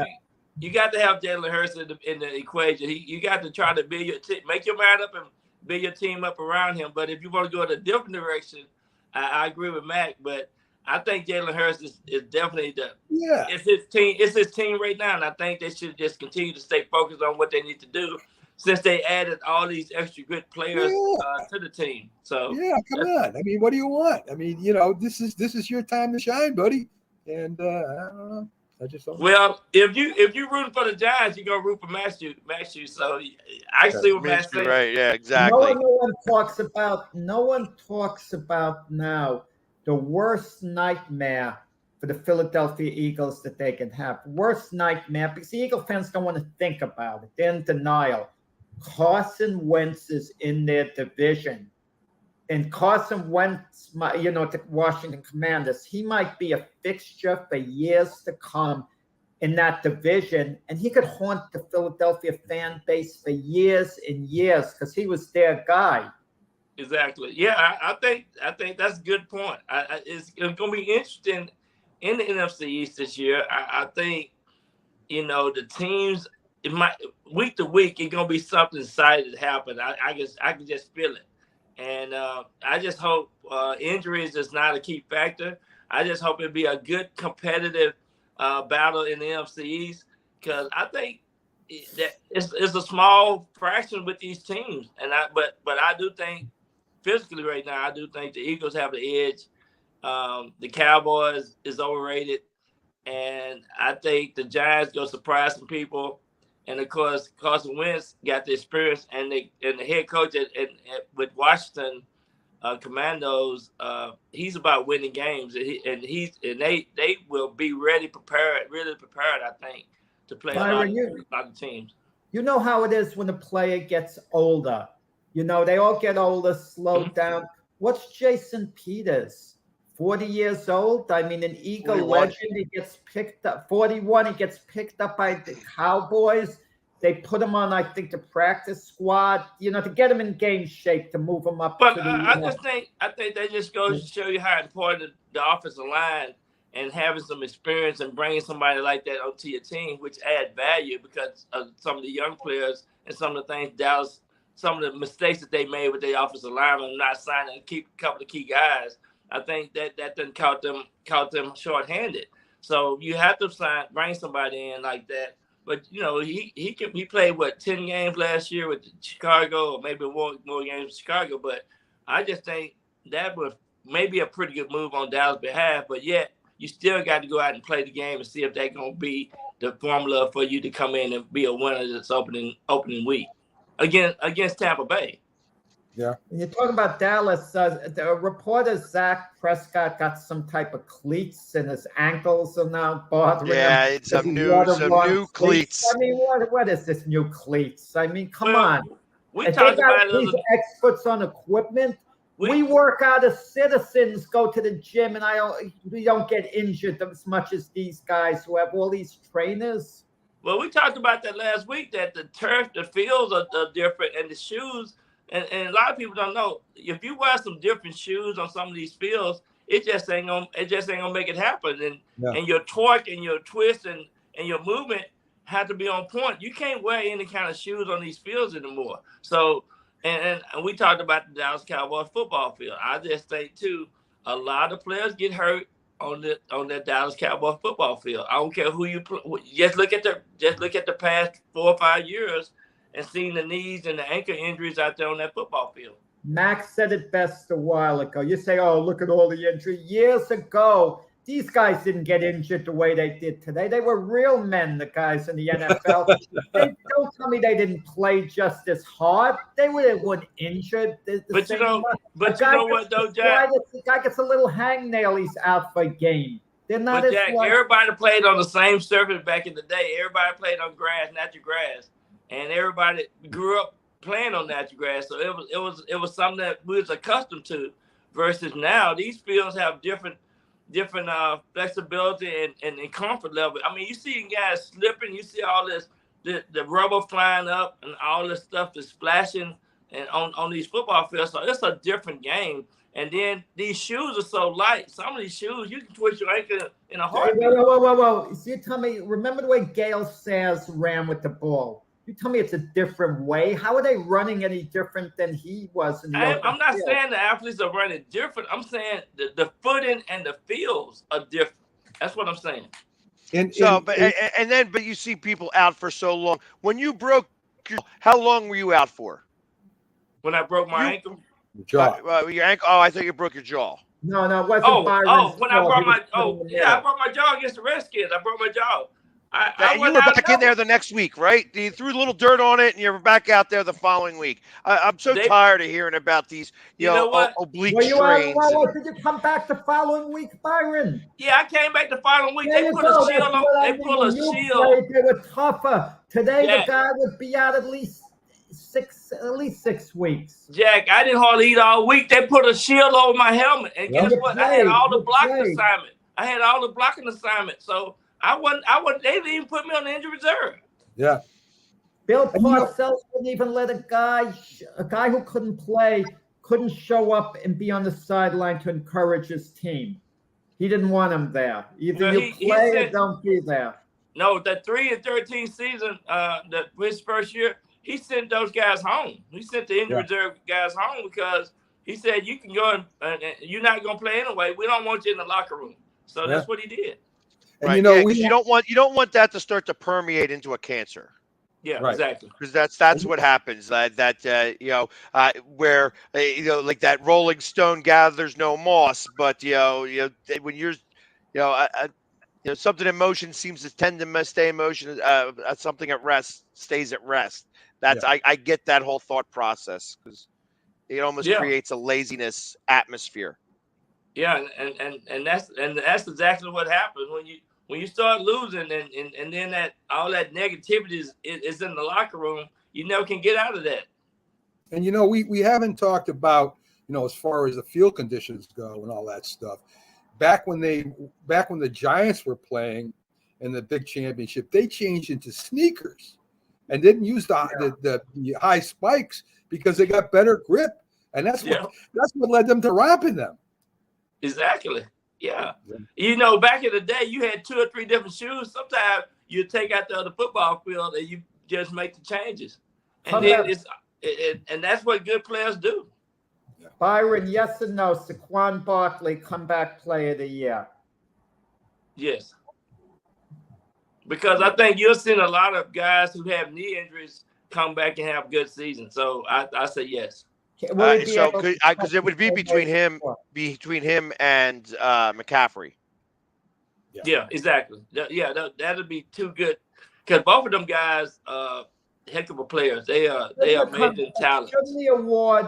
You got to have Jalen Hurts in the equation. You got to try to build your team, make your mind up and build your team up around him. But if you want to go in a different direction, I agree with Mac. But I think Jalen Hurts is definitely it's his team. It's his team right now, and I think they should just continue to stay focused on what they need to do since they added all these extra good players to the team. So come on. I mean, what do you want? I mean, this is your time to shine, buddy. And I don't know. Well, if you rooting for the Giants, you're gonna root for Minshew. So I see what Matt's saying. Right? Yeah, exactly. No one talks about now the worst nightmare for the Philadelphia Eagles that they can have. Worst nightmare because the Eagle fans don't want to think about it. They're in denial. Carson Wentz is in their division. And Carson Wentz, the Washington Commanders, he might be a fixture for years to come in that division. And he could haunt the Philadelphia fan base for years and years because he was their guy. Exactly. Yeah, I think that's a good point. It's going to be interesting in the NFC East this year. I think, the teams, it might week to week, it's going to be something exciting to happen. I can just feel it. And I just hope injuries is not a key factor. I just hope it'll be a good competitive battle in the NFC East because I think that it's a small fraction with these teams. But I do think physically right now, I do think the Eagles have the edge. The Cowboys is overrated. And I think the Giants go surprise some people. And of course, Carson Wentz got the experience, and the head coach with Washington Commandos, he's about winning games, and they will be really prepared, I think, to play a lot of teams. You know how it is when a player gets older. You know, they all get older, slow down. What's Jason Peters? 40 years old. I mean, an Eagle 41. legend. He gets picked up. 41. He gets picked up by the Cowboys. They put him on, I think, the practice squad. You know, to get him in game shape to move him up. But to the, I think that just goes to show you how important the offensive line and having some experience and bringing somebody like that onto your team, which add value because of some of the young players and some of the things Dallas, some of the mistakes that they made with their offensive linemen, not signing a couple of key guys. I think that then caught them short-handed. So you have to bring somebody in like that. But you know, he played 10 games last year with Chicago, or maybe more games with Chicago. But I just think that was maybe a pretty good move on Dallas' behalf. But yet, you still got to go out and play the game and see if they're going to be the formula for you to come in and be a winner this opening week against Tampa Bay. Yeah. When you're talking about Dallas, the reporter Zach Prescott got some type of cleats in his ankles and now bothering him. Yeah, it's some new cleats. I mean, what is this new cleats? I mean, come on. We talked about these experts on equipment. We work out as citizens, go to the gym, and we don't get injured as much as these guys who have all these trainers. Well, we talked about that last week, that the turf, the fields are different, and the shoes. And a lot of people don't know, if you wear some different shoes on some of these fields, it just ain't gonna make it happen. And your torque and your twist and your movement have to be on point. You can't wear any kind of shoes on these fields anymore. So and we talked about the Dallas Cowboys football field. I just think too, a lot of players get hurt on that Dallas Cowboys football field. I don't care who you play. Just look at the past 4 or 5 years and seeing the knees and the ankle injuries out there on that football field. Max said it best a while ago. You say, oh, look at all the injury. Years ago, these guys didn't get injured the way they did today. They were real men, the guys in the NFL. Don't tell me they didn't play just as hard. They weren't injured. But you know what, though, Jack? The guy gets a little hangnail, he's out for a game. They're not but Jack, everybody played on the same surface back in the day. Everybody played on grass, natural grass. And everybody grew up playing on natural grass, so it was something that we was accustomed to. Versus now, these fields have different flexibility and comfort level. I mean, you see guys slipping, you see all this the rubber flying up and all this stuff is splashing and on these football fields. So it's a different game. And then these shoes are so light. Some of these shoes you can twist your ankle in a heartbeat. Whoa! So you tell me, remember the way Gale Sayers ran with the ball? You tell me it's a different way. How are they running any different than he was? I'm not saying the athletes are running different. I'm saying the footing and the fields are different. That's what I'm saying. But you see people out for so long. When you broke how long were you out for? When I broke my ankle? Jaw. Your ankle? Oh, I thought you broke your jaw. No, it wasn't Byron's I broke my jaw against the Redskins. I broke my jaw. You were back in there the next week, right? You threw a little dirt on it, and you were back out there the following week. I'm so tired of hearing about these, oblique strains. Did you come back the following week, Byron? Yeah, I came back the following week. They put a shield on. They put a shield. They were tougher. Today, the guy would be out at least 6 weeks. Jack, I didn't hardly eat all week. They put a shield over my helmet, and guess what? I had all the blocking assignment. So. I wasn't. They didn't even put me on the injury reserve. Yeah. Bill Parcells wouldn't even let a guy who couldn't play, couldn't show up and be on the sideline to encourage his team. He didn't want him there. Either you play or don't be there. No, the 3-13 season, his first year, he sent those guys home. He sent the injury reserve guys home because he said, you can go and you're not going to play anyway. We don't want you in the locker room. So that's what he did. And right. You don't want that to start to permeate into a cancer. Yeah, exactly. Because that's what happens. Where like that Rolling Stone gathers no moss, but when you're something in motion seems to tend to stay in motion. Something at rest stays at rest. I get that whole thought process because It almost Yeah. creates a laziness atmosphere. Yeah, and that's exactly what happens when you start losing and then that all that negativity is in the locker room. You never can get out of that. And we haven't talked about as far as the field conditions go and all that stuff. Back when the Giants were playing in the big championship, they changed into sneakers and didn't use the high spikes because they got better grip, and that's what led them to romping them. Exactly. Yeah. Back in the day, you had 2 or 3 different shoes. Sometimes you take out the other football field and you just make the changes, and then and that's what good players do. Byron, yes or no? Saquon Barkley, comeback player of the year. Yes. Because I think you're seeing a lot of guys who have knee injuries come back and have good seasons. So I say yes. Because it would be between him and McCaffrey. Yeah, exactly. That'll be too good because both of them guys, heck of a players. They are amazing talent. Should the award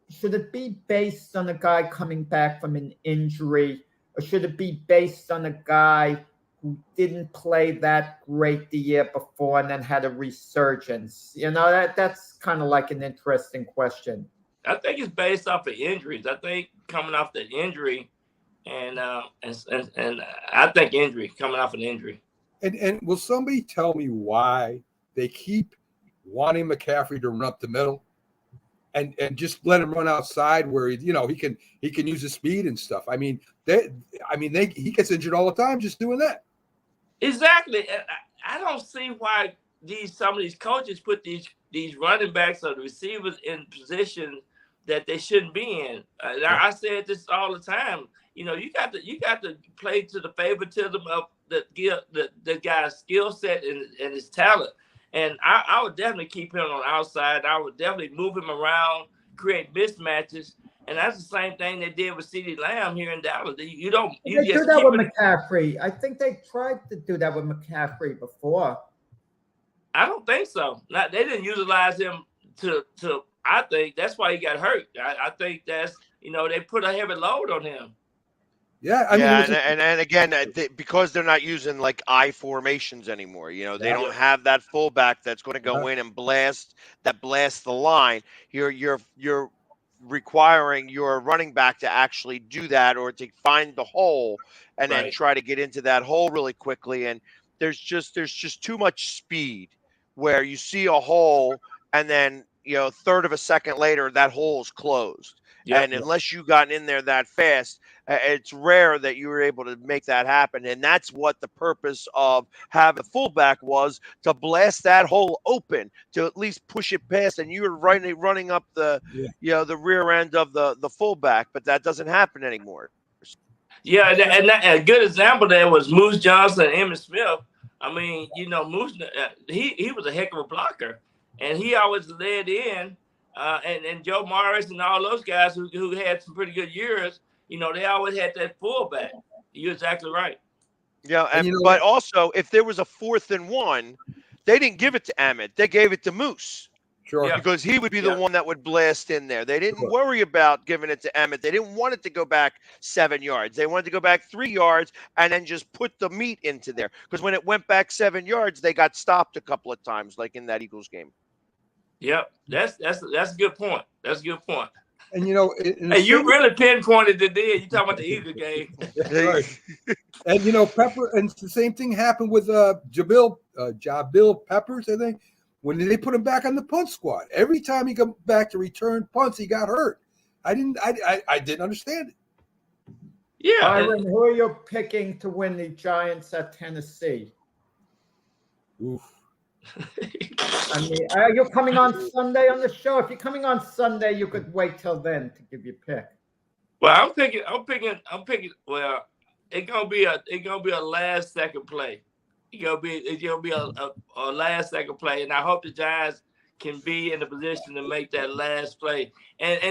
should it be based on a guy coming back from an injury, or should it be based on a guy who didn't play that great the year before and then had a resurgence? That's kind of like an interesting question. I think it's based off of injuries. I think coming off the injury, and I think injury coming off an injury. And will somebody tell me why they keep wanting McCaffrey to run up the middle, and just let him run outside where he can use his speed and stuff? I mean, he gets injured all the time just doing that. Exactly. I don't see why some of these coaches put these running backs or the receivers in positions that they shouldn't be in. I said this all the time. You got to play to the favoritism of the guy's skill set and his talent. And I would definitely keep him on the outside. I would definitely move him around, create mismatches. And that's the same thing they did with CeeDee Lamb here in Dallas. They do that with McCaffrey. I think they tried to do that with McCaffrey before. I don't think so. They didn't utilize him to. I think that's why he got hurt. I think that's they put a heavy load on him. Yeah, and again, because they're not using like I formations anymore. They don't have that fullback that's going to go in and blast the line. You're requiring your running back to actually do that, or to find the hole and then try to get into that hole really quickly. And there's just too much speed where you see a hole and then a third of a second later that hole is closed. And unless you got in there that fast, it's rare that you were able to make that happen. And that's what the purpose of having a fullback was, to blast that hole open, to at least push it past. And you were running up the rear end of the fullback, but that doesn't happen anymore. Yeah, and a good example there was Moose Johnson and Emmitt Smith. I mean, Moose, he was a heck of a blocker, and he always led in. And Joe Morris and all those guys who had some pretty good years, they always had that fullback. You're exactly right. Yeah, but also if there was a 4th and 1, they didn't give it to Emmitt. They gave it to Moose. Sure. Yeah. Because he would be the one that would blast in there. They didn't worry about giving it to Emmitt. They didn't want it to go back 7 yards. They wanted to go back 3 yards and then just put the meat into there. Because when it went back 7 yards, they got stopped a couple of times, like in that Eagles game. Yep, that's a good point. That's a good point. And you really pinpointed it there. You talking about the Eagle game? Right. And Pepper, and the same thing happened with Jabril Peppers. I think when they put him back on the punt squad, every time he come back to return punts, he got hurt. I didn't understand it. Yeah. Byron, who are you picking to win the Giants at Tennessee? Oof. I mean, are you coming on Sunday on the show? If you're coming on Sunday, you could wait till then to give your pick. Well, I'm picking. Well, it's gonna be a last second play. It's gonna be a last second play, and I hope the Giants can be in the position to make that last play and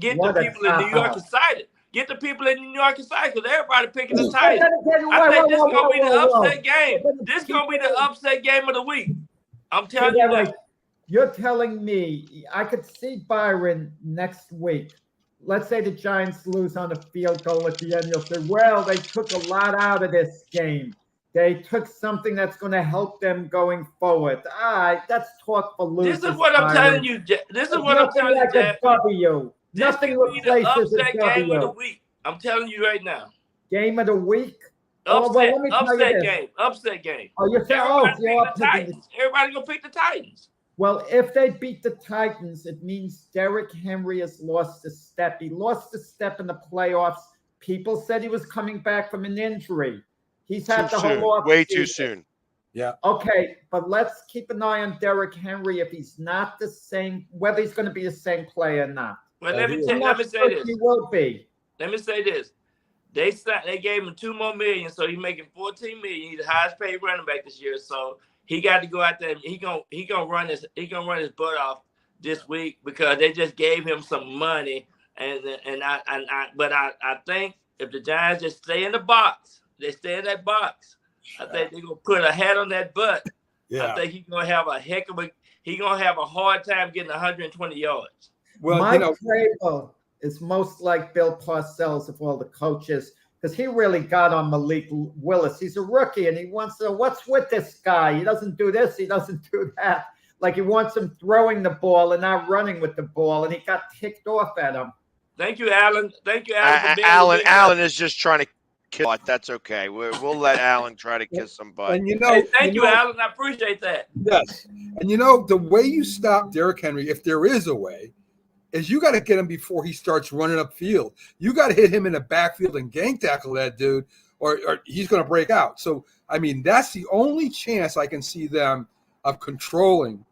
get the people in New York excited. Get the people in New York excited because everybody picking the Titans. I think this is going to be the upset game. This is going to be the upset game of the week. I'm telling you that. You're telling me I could see Byron next week. Let's say the Giants lose on a field goal at the end. You'll say, well, they took a lot out of this game. They took something that's going to help them going forward. All right, that's talk for losers. This is what I'm telling you. This is what I'm telling you, Jack. W. This Nothing could be the replaces a upset game of the W. week. I'm telling you right now. Game of the week? Upset, let me tell you upset this. game. Upset game. Oh, you're saying, Everybody pick the Titans. Everybody gonna pick the Titans. Well, if they beat the Titans, it means Derrick Henry has lost a step. He lost a step in the playoffs. People said he was coming back from an injury. He's had the whole off Way too soon. Yeah. Okay, but let's keep an eye on Derrick Henry if he's not the same, whether he's going to be the same player or not. But let me say this. He will be. Let me say this. They gave him $2 more million, so he's making $14 million. He's the highest paid running back this year. So he got to go out there. He gonna run his butt off this week because they just gave him some money. But I think if the Giants just stay in the box, they stay in that box. I think they're gonna put a hat on that butt. Yeah. I think he's gonna have a hard time getting 120 yards. Well, Mike Vrabel is most like Bill Parcells of all the coaches because he really got on Malik Willis. He's a rookie and he wants to, what's with this guy? He doesn't do this. He doesn't do that. Like he wants him throwing the ball and not running with the ball. And he got ticked off at him. Thank you, Alan. Thank you, Alan. Alan is just trying to kiss butt. That's okay. We'll let Alan try to kiss some butt. And thank you, Alan. I appreciate that. Yes. And the way you stop Derrick Henry, if there is a way, is you got to get him before he starts running upfield. You got to hit him in the backfield and gang tackle that dude, or he's going to break out. So, I mean, that's the only chance I can see them of controlling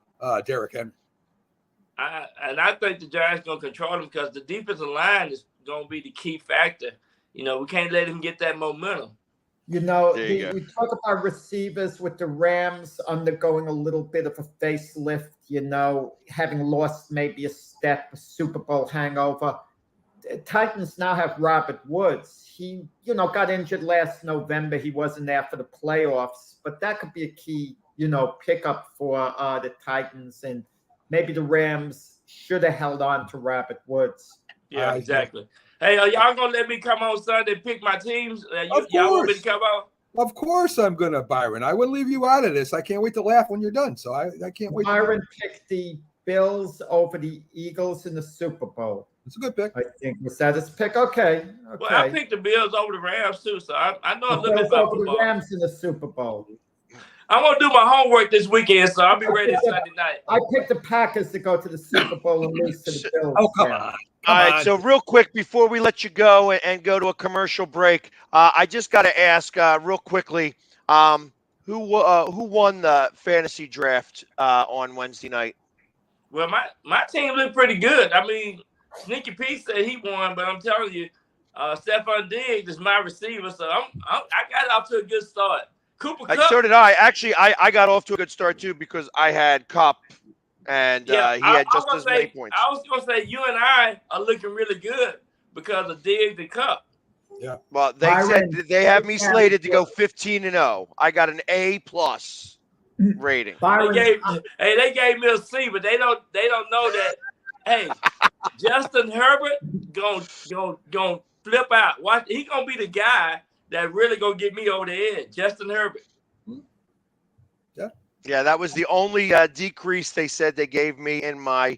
Derrick Henry. I think the Giants going to control him because the defensive line is going to be the key factor. We can't let him get that momentum. We talk about receivers with the Rams undergoing a little bit of a facelift, having lost maybe a step, a Super Bowl hangover. The Titans now have Robert Woods. He, got injured last November. He wasn't there for the playoffs, but that could be a key, pickup for the Titans. And maybe the Rams should have held on to Robert Woods. Yeah, exactly. Hey, are y'all going to let me come on Sunday and pick my teams? Y'all want me to come on? Of course I'm going to, Byron. I wouldn't leave you out of this. I can't wait to laugh when you're done. So I can't wait. Byron picked the Bills over the Eagles in the Super Bowl. It's a good pick. I think was that his pick? Okay. Well, I picked the Bills over the Rams too, so I know a little bit about football. The Rams in the Super Bowl. I'm going to do my homework this weekend, so I'll be ready Sunday night. I picked the Packers to go to the Super Bowl and lose to the Bills. Oh, come on. All right, so real quick before we let you go and go to a commercial break, I just got to ask real quickly, who won the fantasy draft on Wednesday night? Well, my team looked pretty good. I mean, Sneaky Pete said he won, but I'm telling you, Stephon Diggs is my receiver, so I got off to a good start. Cooper Kupp. So did I. Actually, I got off to a good start too because I had Kupp. And he had just as many points. I was going to say you and I are looking really good because of Diggs and Kupp. Yeah. Well, they said they have me slated to go 15-0. I got an A+ rating. They gave me a C, but they don't know that. Hey, Justin Herbert gonna flip out. Watch, he gonna be the guy that really gonna get me over the edge. Justin Herbert. Yeah, that was the only decrease they said they gave me in my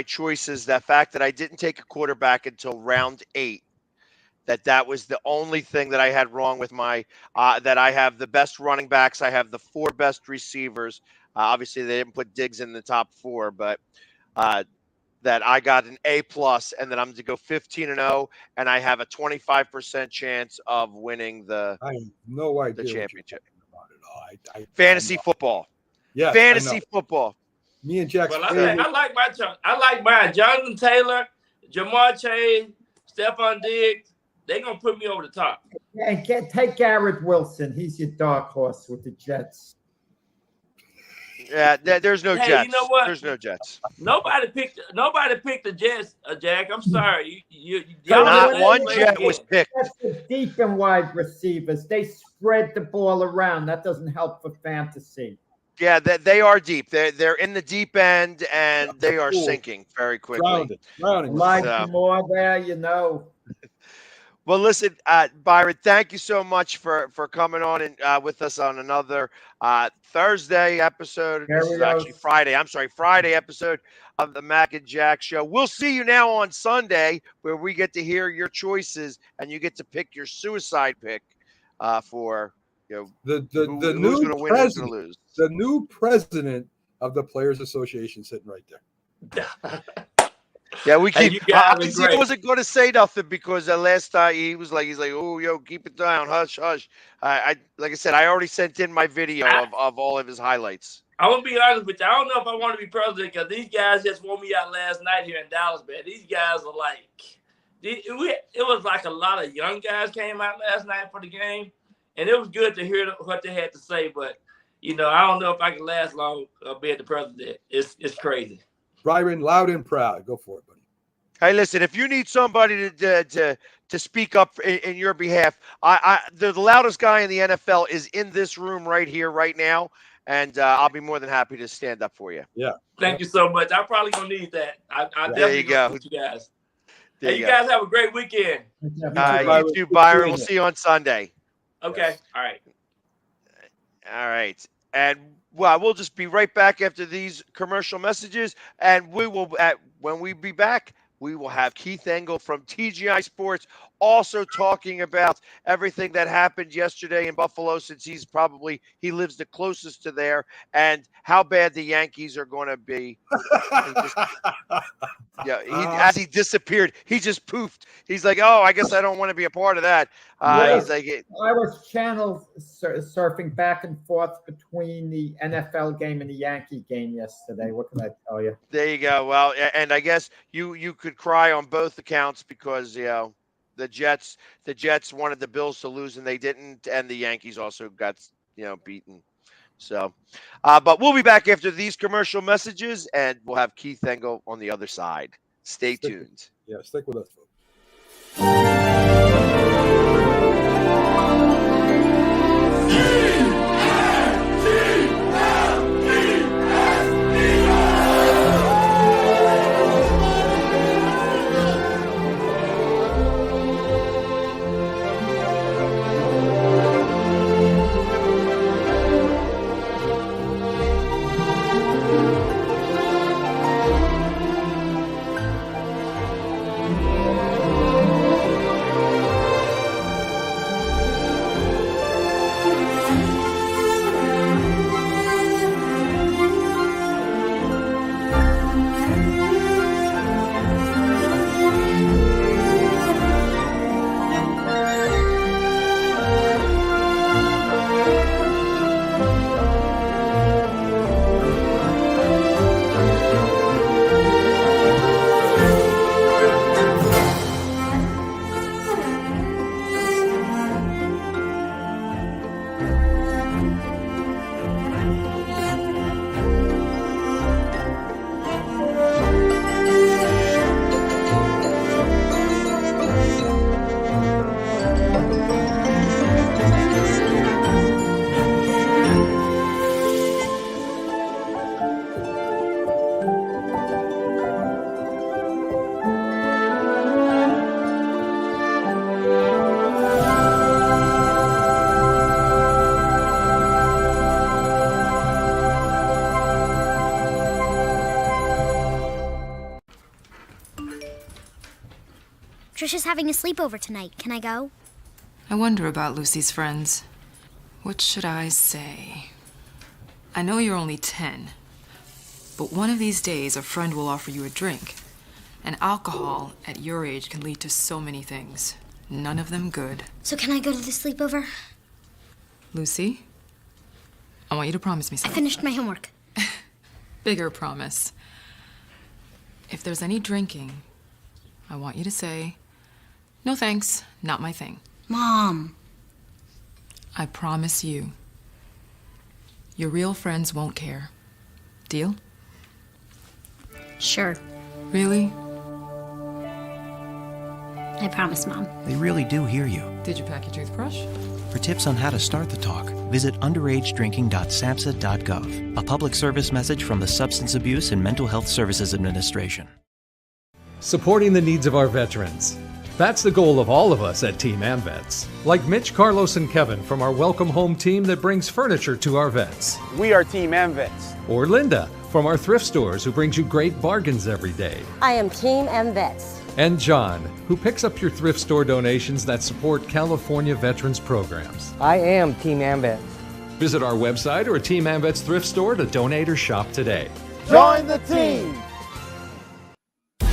choices. The fact that I didn't take a quarterback until round 8. That was the only thing that I had wrong with my that I have the best running backs. I have the 4 best receivers. Obviously, they didn't put Diggs in the top 4, but that I got an A+, and that I'm to go 15-0, and I have a 25% chance of winning the championship. Fantasy football. Yeah, fantasy football. Me and Jack. Well, I like mine. Jonathan Taylor, Jamar Chase, Stephon Diggs. They're gonna put me over the top. And take Garrett Wilson. He's your dark horse with the Jets. Yeah, there's no Jets. You know what? There's no Jets. Nobody picked the Jets, Jack. I'm sorry. Not one Jet was picked. That's the deep and wide receivers. They spread the ball around. That doesn't help for fantasy. Yeah, they are deep. They're in the deep end, and they are Cool. sinking very quickly. Drowning. Like So- more there, you know. Well, listen, Byron, thank you so much for coming on and with us on another Thursday episode. This is actually Barrios. Friday. I'm sorry, Friday episode of the Mac and Jack Show. We'll see you now on Sunday, where we get to hear your choices and you get to pick your suicide pick for The who's new going to win, who's going to president, lose. the new president of the Players Association sitting right there. Yeah, we Hey, keep. you guys are Honestly, I great. wasn't going to say nothing because the last time he's like, oh, yo, keep it down, hush, hush. Like I said, I already sent in my video of all of his highlights. I'm gonna be honest with you. I don't know if I want to be president because these guys just wore me out last night here in Dallas, man. These guys are like, it was like a lot of young guys came out last night for the game, and it was good to hear what they had to say. But I don't know if I can last long being the president. It's crazy. Byron, loud and proud. Go for it, buddy. Hey, listen, if you need somebody to speak up in your behalf, the loudest guy in the NFL is in this room right here, right now, and I'll be more than happy to stand up for you. Yeah. Thank you so much. I'm probably gonna need that. I There definitely you go. need you guys. There Hey, you go. guys have a great weekend. You too, Byron. We'll see you on Sunday. Okay. Yes. All right. All right. And we'll just be right back after these commercial messages. And we will, when we be back, we will have Keith Engel from TGI Sports also talking about everything that happened yesterday in Buffalo, since he lives the closest to there, and how bad the Yankees are going to be. As he disappeared, he just poofed. He's like, oh, I guess I don't want to be a part of that. He's like, I was channel surfing back and forth between the NFL game and the Yankee game yesterday. What can I tell you? there you go. Well, and I guess you could cry on both accounts because the Jets wanted the Bills to lose and they didn't, and the Yankees also got beaten. So, but we'll be back after these commercial messages, and we'll have Keith Engel on the other side. Stay tuned. Yeah, stick with us, folks. Trisha's having a sleepover tonight. Can I go? I wonder about Lucy's friends. What should I say? I know you're only 10, but one of these days a friend will offer you a drink. And alcohol at your age can lead to so many things. None of them good. So can I go to the sleepover? Lucy, I want you to promise me I something. finished my homework. Bigger promise. If there's any drinking, I want you to say, "No thanks, not my thing." Mom. I promise you. Your real friends won't care. Deal? Sure. Really? I promise, Mom. They really do hear you. Did you pack your toothbrush? For tips on how to start the talk, visit underagedrinking.samhsa.gov. A public service message from the Substance Abuse and Mental Health Services Administration. Supporting the needs of our veterans. That's the goal of all of us at Team AmVets. Like Mitch, Carlos, and Kevin from our Welcome Home team that brings furniture to our vets. We are Team AmVets. Or Linda from our thrift stores who brings you great bargains every day. I am Team AmVets. And John, who picks up your thrift store donations that support California veterans programs. I am Team AmVets. Visit our website or a Team AmVets thrift store to donate or shop today. Join the team! I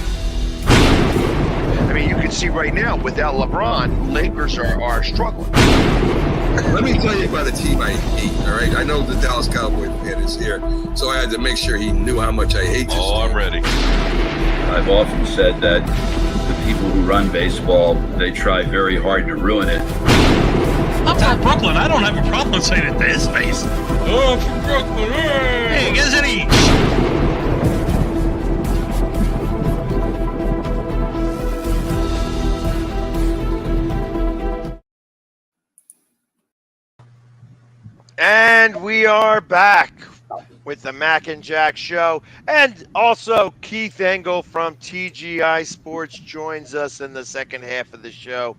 mean, you can see right now, without LeBron, Lakers are struggling. Let me tell you about a team I hate, all right? I know the Dallas Cowboy fan is here, so I had to make sure he knew how much I hate this. Oh, I'm ready. I've often said that the people who run baseball, they try very hard to ruin it. I'm from Brooklyn. I don't have a problem saying it to his face. Oh, I'm from Brooklyn. Hey, get it each. And we are back with the Mac and Jack Show. And also Keith Engel from TGI Sports joins us in the second half of the show.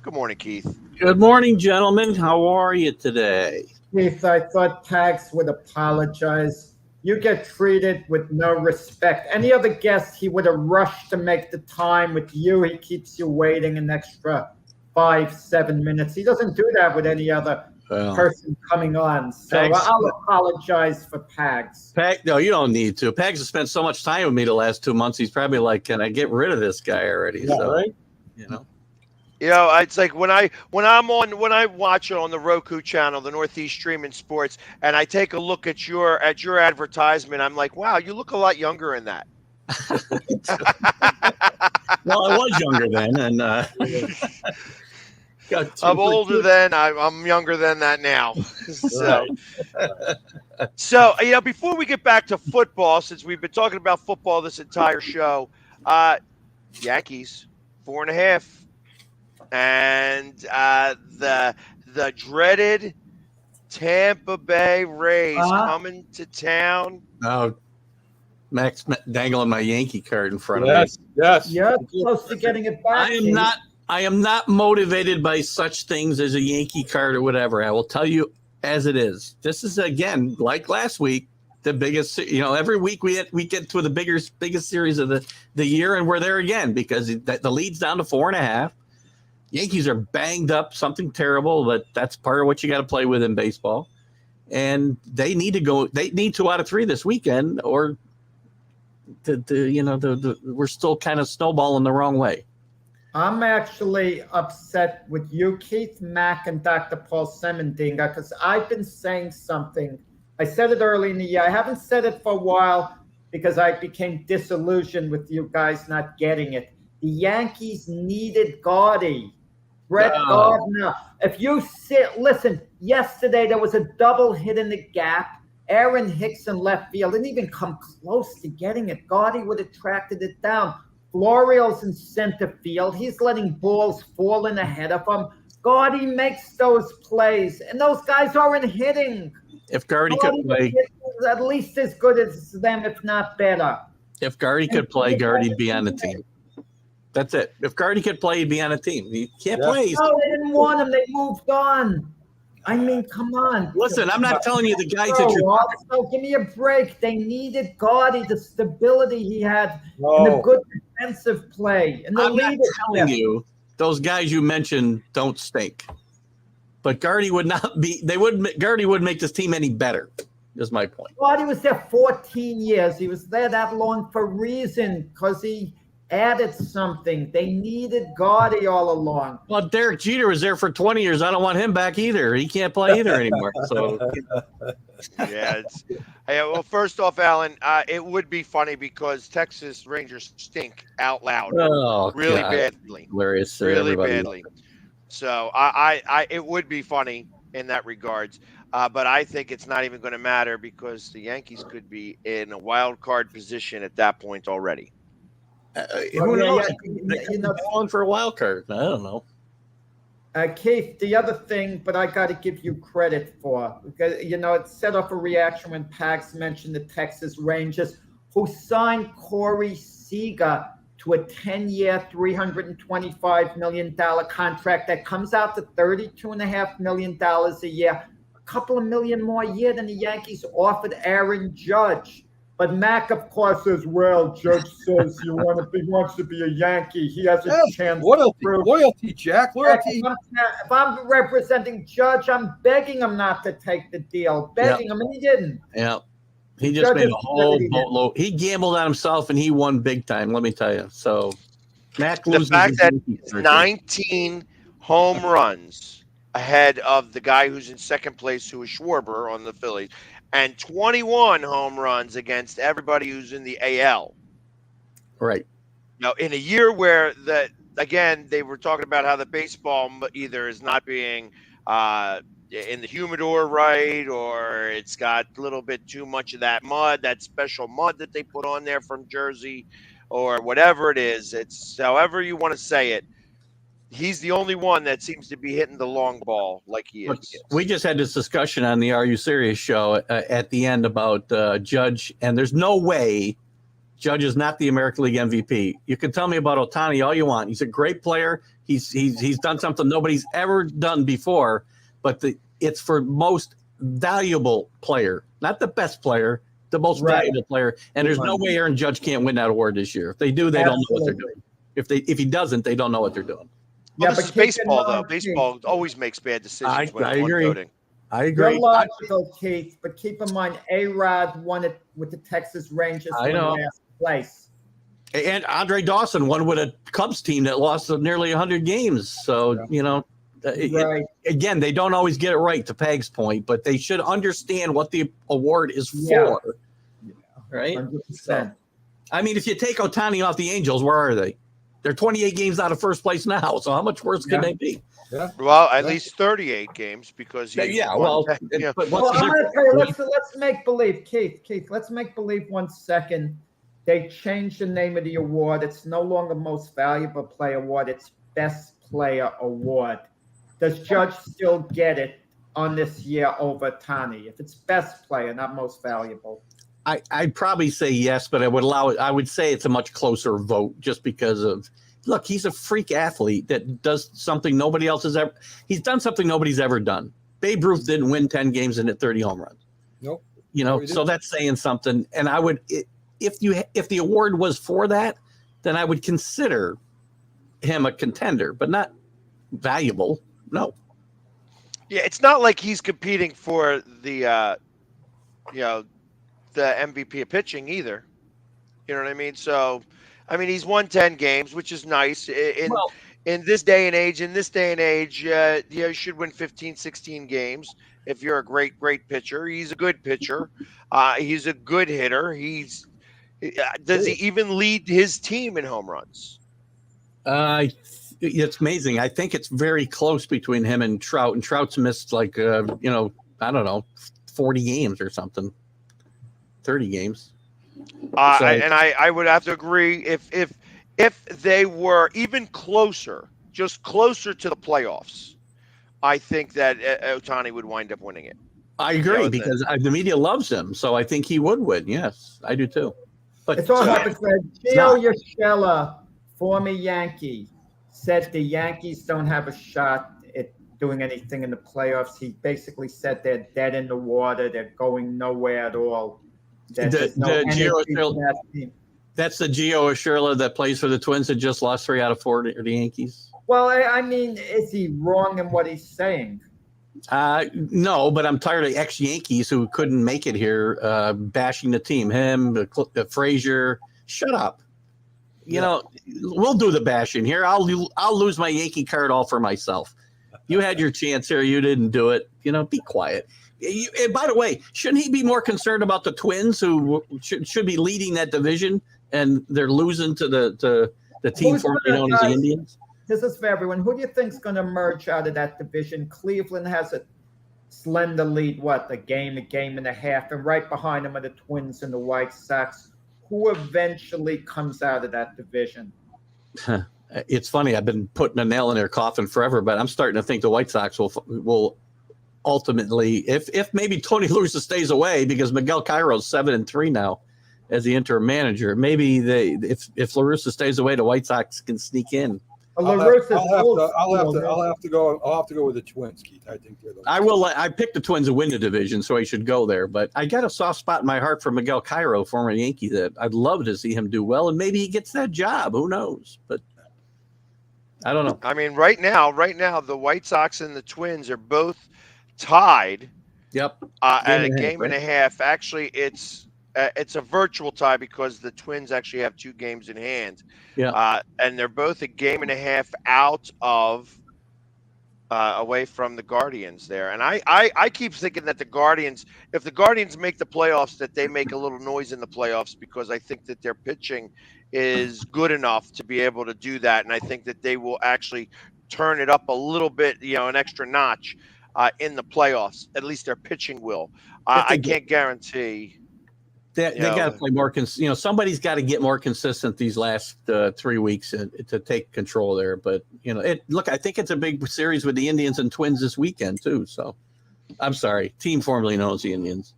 Good morning, Keith. Good morning, gentlemen. How are you today? Keith, I thought Pags would apologize. You get treated with no respect. Any other guest, he would have rushed to make the time. With you, he keeps you waiting an extra 5-7 minutes. He doesn't do that with any other person coming on. So Pags, I'll apologize for Pags. No, you don't need to. Pags has spent so much time with me the last 2 months. He's probably like, can I get rid of this guy already? Yeah, so, right? You know. You know, it's like when I watch it on the Roku channel, the Northeast Streaming Sports, and I take a look at your advertisement, I'm like, wow, you look a lot younger in that. Well, I was younger then, and I'm older then. I'm younger than that now. So, you know, before we get back to football, since we've been talking about football this entire show, Yankees 4.5, and the dreaded Tampa Bay Rays coming to town. Oh, Max dangling my Yankee card in front of me. Yes. You're close to getting it back. I am not motivated by such things as a Yankee card or whatever. I will tell you as it is. This is, again, like last week, the biggest, every week we get to the biggest series of the year, and we're there again because the lead's down to 4.5. Yankees are banged up, something terrible, but that's part of what you got to play with in baseball. And they need to go. They need 2 out of 3 this weekend, or we're still kind of snowballing the wrong way. I'm actually upset with you, Keith, Mac, and Dr. Paul Semendinga, because I've been saying something. I said it early in the year. I haven't said it for a while because I became disillusioned with you guys not getting it. The Yankees needed Gaudy. Brett Gardner. If you listen, yesterday there was a double hit in the gap. Aaron Hicks in left field didn't even come close to getting it. Gaudy would have tracked it down. Florial's in center field. He's letting balls fall in ahead of him. Gaudy makes those plays, and those guys aren't hitting. If Gardy could play, at least as good as them, if not better. If Gardy could play, Gardy'd be on the team. That's it. If Gardy could play, he'd be on a team. He can't play. No, they didn't want him. They moved on. I mean, come on. Listen, I'm not telling you the guys that you're. Also, give me a break. They needed Gaudy, the stability he had, and the good defensive play. And I'm not telling you those guys you mentioned don't stink, but Gardy would not be. Gardy wouldn't make this team any better. Is my point. Gaudy was there 14 years. He was there that long for a reason, because he added something. They needed Gaudy all along. Well, Derek Jeter was there for 20 years. I don't want him back either. He can't play either anymore. So, yeah. Well, first off, Alan, it would be funny because Texas Rangers stink out loud, really badly, hilarious, really badly. So, it would be funny in that regards. But I think it's not even going to matter because the Yankees could be in a wild card position at that point already. Who knows? They could be going for a wild card. I don't know. Keith, the other thing, but I got to give you credit for, because, it set off a reaction when Pags mentioned the Texas Rangers, who signed Corey Seager to a 10-year, $325 million contract that comes out to $32.5 million a year, a couple of million more a year than the Yankees offered Aaron Judge. But Mac, of course, says, well, Judge says he wants to be a Yankee. He has a chance. Loyalty, Jack. Loyalty. If I'm representing Judge, I'm begging him not to take the deal. Begging him, and he didn't. Yeah. He just made a whole boatload. He gambled on himself, and he won big time, let me tell you. So, Mac loses. The fact that 19 home runs ahead of the guy who's in second place, who is Schwarber on the Phillies, and 21 home runs against everybody who's in the AL. Right. Now, in a year where again, they were talking about how the baseball either is not being in the humidor right, or it's got a little bit too much of that mud, that special mud that they put on there from Jersey, or whatever it is. It's however you want to say it. He's the only one that seems to be hitting the long ball like he is. We just had this discussion on the Are You Serious show at the end about Judge, and there's no way Judge is not the American League MVP. You can tell me about Ohtani all you want. He's a great player. He's done something nobody's ever done before, but it's for most valuable player, not the best player, the most valuable player. And there's no way Aaron Judge can't win that award this year. If they do, they don't know what they're doing. If he doesn't, they don't know what they're doing. Well, this is baseball, though. Baseball always makes bad decisions when it's voting. I agree. You're logical, Keith, but keep in mind, A-Rod won it with the Texas Rangers in last place. And Andre Dawson won with a Cubs team that lost nearly 100 games. So, again, they don't always get it right, to Peg's point, but they should understand what the award is for. Yeah. Right? 100%. So, I mean, if you take Ohtani off the Angels, where are they? They're 28 games out of first place now. So how much worse can they be? Yeah. Well, at least 38 games because I'm going to tell you, let's make believe, Keith, let's make believe 1 second. They changed the name of the award. It's no longer Most Valuable Player Award. It's Best Player Award. Does Judge still get it on this year over Ohtani? If it's Best Player, not Most Valuable. I'd probably say yes, but I would say it's a much closer vote just because of, look, he's a freak athlete that does something nobody else has ever. He's done something nobody's ever done. Babe Ruth didn't win 10 games and hit 30 home runs. Nope. So that's saying something. And I would, if the award was for that, then I would consider him a contender, but not valuable. No. Yeah, it's not like he's competing for the the MVP of pitching either. You know what I mean? So, I mean, he's won 10 games, which is nice. In this day and age, you should win 15, 16 games if you're a great pitcher. He's a good pitcher. He's a good hitter. Does he even lead his team in home runs? It's amazing. I think it's very close between him and Trout, and Trout's missed I don't know, 40 games or something. 30 games. I would have to agree if they were even closer, just closer to the playoffs, I think that Ohtani would wind up winning it. I agree because the media loves him, so I think he would win. Yes, I do too. But it's all hypothetical. Gio Urshela, former Yankee, said the Yankees don't have a shot at doing anything in the playoffs. He basically said they're dead in the water. They're going nowhere at all. That's the Gio Urshela that plays for the Twins that just lost 3 out of 4 to the Yankees. Well, I mean, is he wrong in what he's saying? No, but I'm tired of ex-Yankees who couldn't make it here bashing the team. Him, Frazier, shut up. We'll do the bashing here. I'll lose my Yankee card all for myself. You had your chance here. You didn't do it. Be quiet. And by the way, shouldn't he be more concerned about the Twins, who should be leading that division, and they're losing to the team formerly known as the Indians? This is for everyone. Who do you think is going to emerge out of that division? Cleveland has a slender lead, a game and a half, and right behind them are the Twins and the White Sox. Who eventually comes out of that division? it's funny. I've been putting a nail in their coffin forever, but I'm starting to think the White Sox will ultimately, if maybe Tony La Russa stays away, because Miguel Cairo's 7-3 now as the interim manager. Maybe if La Russa stays away, the White Sox can sneak in. I'll have to go with the Twins, Keith. I think they're the I picked the Twins to win the division, so he should go there. But I got a soft spot in my heart for Miguel Cairo, former Yankee, that I'd love to see him do well, and maybe he gets that job. Who knows? But I don't know. I mean, right now, the White Sox and the Twins are both tied. Yep. At a game and a half. Actually, it's a virtual tie because the Twins actually have 2 games in hand. Yeah. And they're both a game and a half out of away from the Guardians there. And I keep thinking that the Guardians, if the Guardians make the playoffs, that they make a little noise in the playoffs, because I think that their pitching is good enough to be able to do that. And I think that they will actually turn it up a little bit, an extra notch in the playoffs. At least their pitching will. I can't guarantee. They got to play more. Somebody's got to get more consistent these last 3 weeks to take control there. But I think it's a big series with the Indians and Twins this weekend too. So, I'm sorry, team formerly known as the Indians.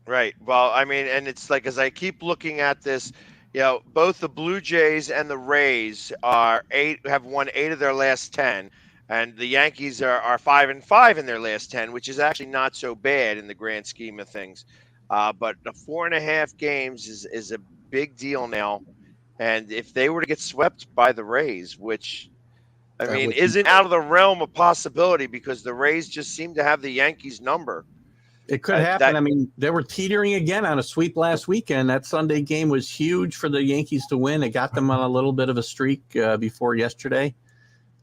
Right. Well, I mean, and it's like, as I keep looking at this, both the Blue Jays and the Rays have won 8 of their last 10. And the Yankees are 5-5 in their last 10, which is actually not so bad in the grand scheme of things. But the 4.5 games is a big deal now. And if they were to get swept by the Rays, which, I mean, isn't out of the realm of possibility, because the Rays just seem to have the Yankees number. It could happen. I mean, they were teetering again on a sweep last weekend. That Sunday game was huge for the Yankees to win. It got them on a little bit of a streak before yesterday.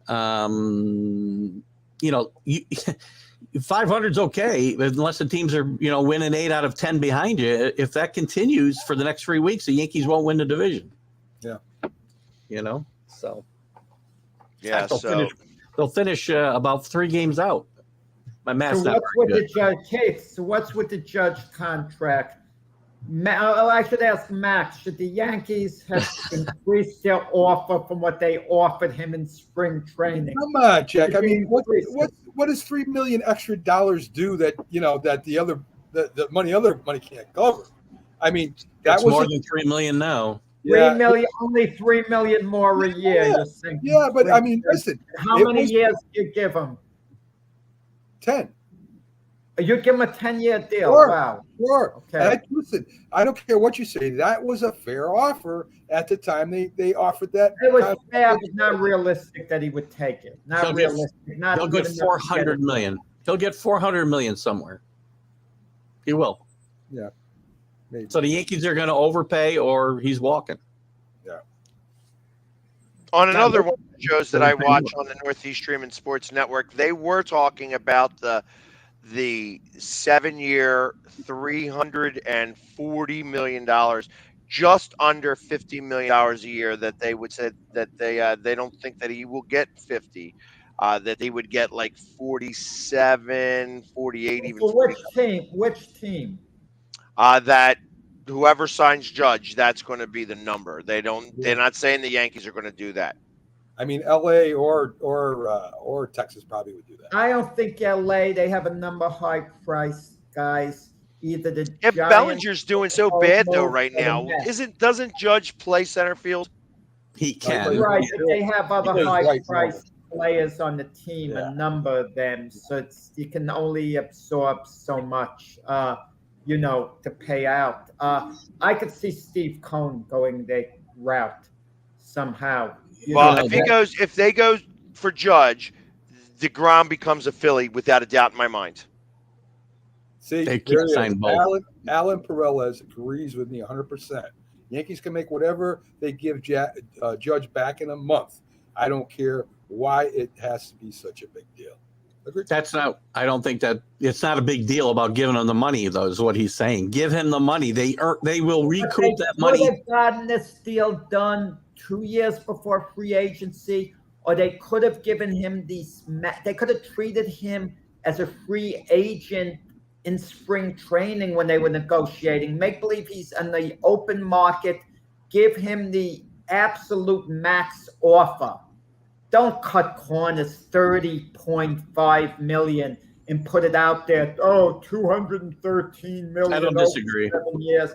500's okay, unless the teams are, winning 8 out of 10 behind you. If that continues for the next 3 weeks, the Yankees won't win the division. Yeah. So. Yeah. They'll finish about 3 games out. My math's So not what's very with good. the judge case? So what's with the judge contract? I should ask Max, should the Yankees have increased their offer from what they offered him in spring training? Come on, Jack. I mean, what does $3 million extra dollars do that that the other money can't cover? I mean, that It's was more than $3 million now. $3 million, only $3 million more a year. You're saying. Yeah, but I mean, listen. How many years do you give him? 10. You give him a 10-year deal. Sure, Wow. Sure. Okay. Listen, I don't care what you say. That was a fair offer at the time they offered that. It was fair, but not realistic that he would take it. Not realistic. He'll get $400 million. He'll get $400 million somewhere. He will. Yeah. Maybe. So the Yankees are going to overpay, or he's walking. Yeah. On another one of the shows that I watch on the Northeast Streaming Sports Network, they were talking about the 7-year, $340 million, just under $50 million a year, that they would say that they don't think that he will get 50, that they would get like 47, 48, even. So which team? That whoever signs Judge, that's going to be the number. They're not saying the Yankees are going to do that. I mean, LA or Texas probably would do that. I don't think LA. They have a number high price guys. Either the If Giants Bellinger's doing so bad though or right the now, Mets. doesn't Judge play center field? He can. Right, but they have other does high right price players on the team, Yeah. a number of them. So you can only absorb so much, to pay out. I could see Steve Cohn going the route somehow. If they go for Judge, DeGrom becomes a Philly without a doubt in my mind. See, They can't sign both. Alan Perez agrees with me 100%. Yankees can make whatever they give Judge back in a month. I don't care why it has to be such a big deal. Agreed? I don't think that it's not a big deal about giving him the money, though, is what he's saying. Give him the money. They will recoup that money. They could have gotten this deal done 2 years before free agency, or they could have given him they could have treated him as a free agent in spring training when they were negotiating. Make believe he's on the open market, give him the absolute max offer. Don't cut corners $30.5 million and put it out there. Oh, $213 million. I don't disagree. 7 years.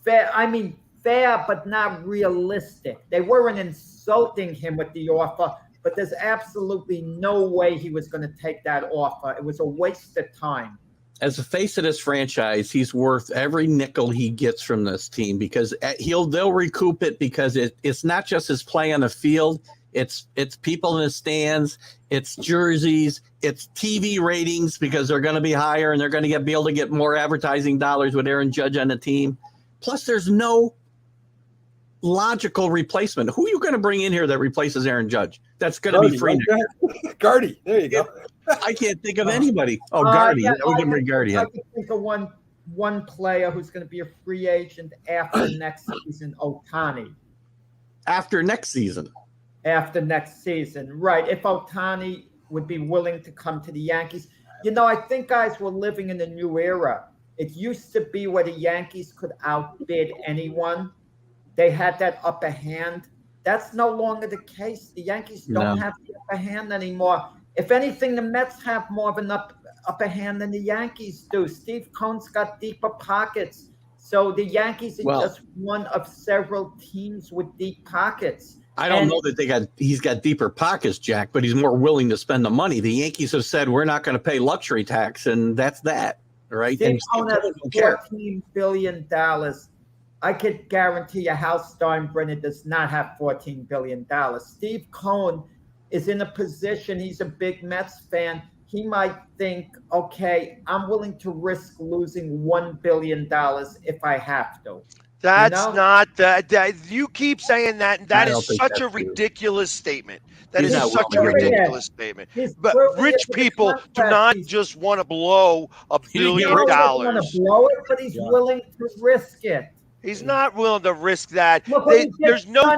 Fair, but not realistic. They weren't insulting him with the offer, but there's absolutely no way he was going to take that offer. It was a waste of time. As the face of this franchise, he's worth every nickel he gets from this team because they'll recoup it because it's not just his play on the field. It's people in the stands, it's jerseys, it's TV ratings because they're going to be higher and they're going to be able to get more advertising dollars with Aaron Judge on the team. Plus, there's no logical replacement. Who are you going to bring in here that replaces Aaron Judge? That's going to be free. Gardy, there you go. I can't think of anybody. Oh, Gardy. Yeah, We can bring Gardy in. I can think of one player who's going to be a free agent after next season, Ohtani. After next season. After next season, right. If Ohtani would be willing to come to the Yankees. I think, guys, we're living in a new era. It used to be where the Yankees could outbid anyone. They had that upper hand. That's no longer the case. The Yankees don't have the upper hand anymore. If anything, the Mets have more of an upper hand than the Yankees do. Steve Cohen's got deeper pockets. So the Yankees are just one of several teams with deep pockets. I don't know that he's got deeper pockets, Jack, but he's more willing to spend the money. The Yankees have said we're not going to pay luxury tax, and that's that, right? Steve Cohen has $14 billion. I could guarantee you Hal Steinbrenner does not have $14 billion. Steve Cohen is in a position, he's a big Mets fan. He might think, okay, I'm willing to risk losing $1 billion if I have to. That's not that. You keep saying that, and that is such a ridiculous statement. That is such a ridiculous statement. But rich people do not just want to blow $1 billion. He doesn't want to blow it, but he's willing to risk it. He's not willing to risk that. There's no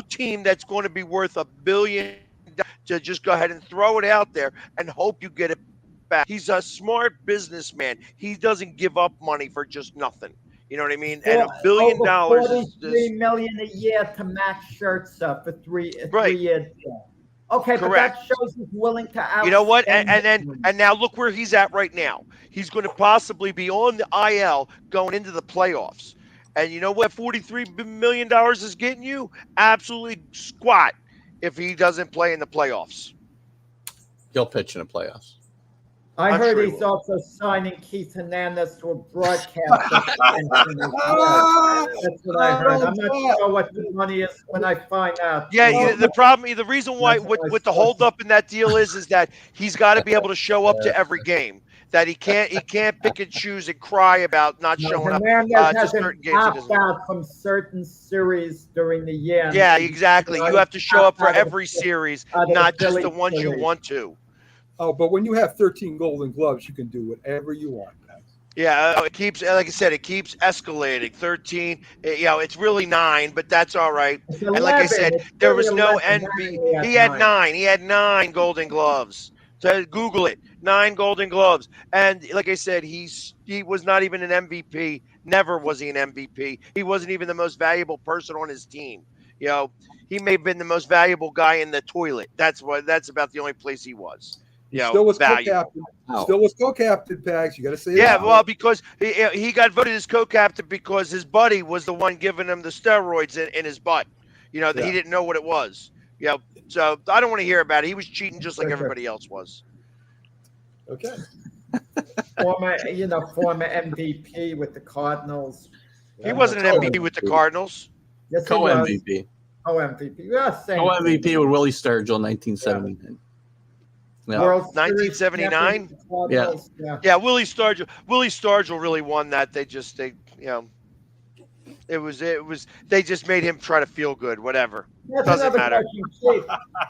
team that's going to be worth $1 billion to just go ahead and throw it out there and hope you get it back. He's a smart businessman. He doesn't give up money for just nothing. You know what I mean? And $1 billion $43 million a year to Max Scherzer for three years. Okay, correct. But that shows he's willing to out. You know what? And now look where he's at right now. He's going to possibly be on the IL going into the playoffs. And you know what $43 million is getting you? Absolutely squat if he doesn't play in the playoffs. He'll pitch in the playoffs. I heard he's also signing Keith Hernandez to a broadcast. That's what I heard. I'm not sure what the money is when I find out. Yeah, the reason why what the holdup in that deal is that he's got to be able to show up to every game. That he can't pick and choose and cry about not showing up to certain games. Opt out from certain series during the year. Yeah, exactly. You have to show up for every series, not just the ones you want to. Oh, but when you have 13 Golden Gloves, you can do whatever you want. Yeah, it keeps, like I said, it keeps escalating. 13, it's really 9, but that's all right. And like I said, there was no envy. He had 9. He had 9 Golden Gloves. So Google it, 9 Golden Gloves. And like I said, he was not even an MVP. Never was he an MVP. He wasn't even the most valuable person on his team. He may have been the most valuable guy in the toilet. That's about the only place he was. Still was co-captain. Still was co-captain, Pags. You got to say that. Yeah, well, because he got voted as co-captain because his buddy was the one giving him the steroids in his butt. He didn't know what it was. So I don't want to hear about it. He was cheating just like everybody else was. Okay. Former MVP with the Cardinals. He wasn't an MVP with the Cardinals. Yes, Co-MVP. Co-MVP. Yeah, Co-MVP with Willie Sturgill, 1979. Yeah. 1979. Yeah. Willie Sturgill really won that. They just it was they just made him try to feel good. Whatever. Doesn't matter.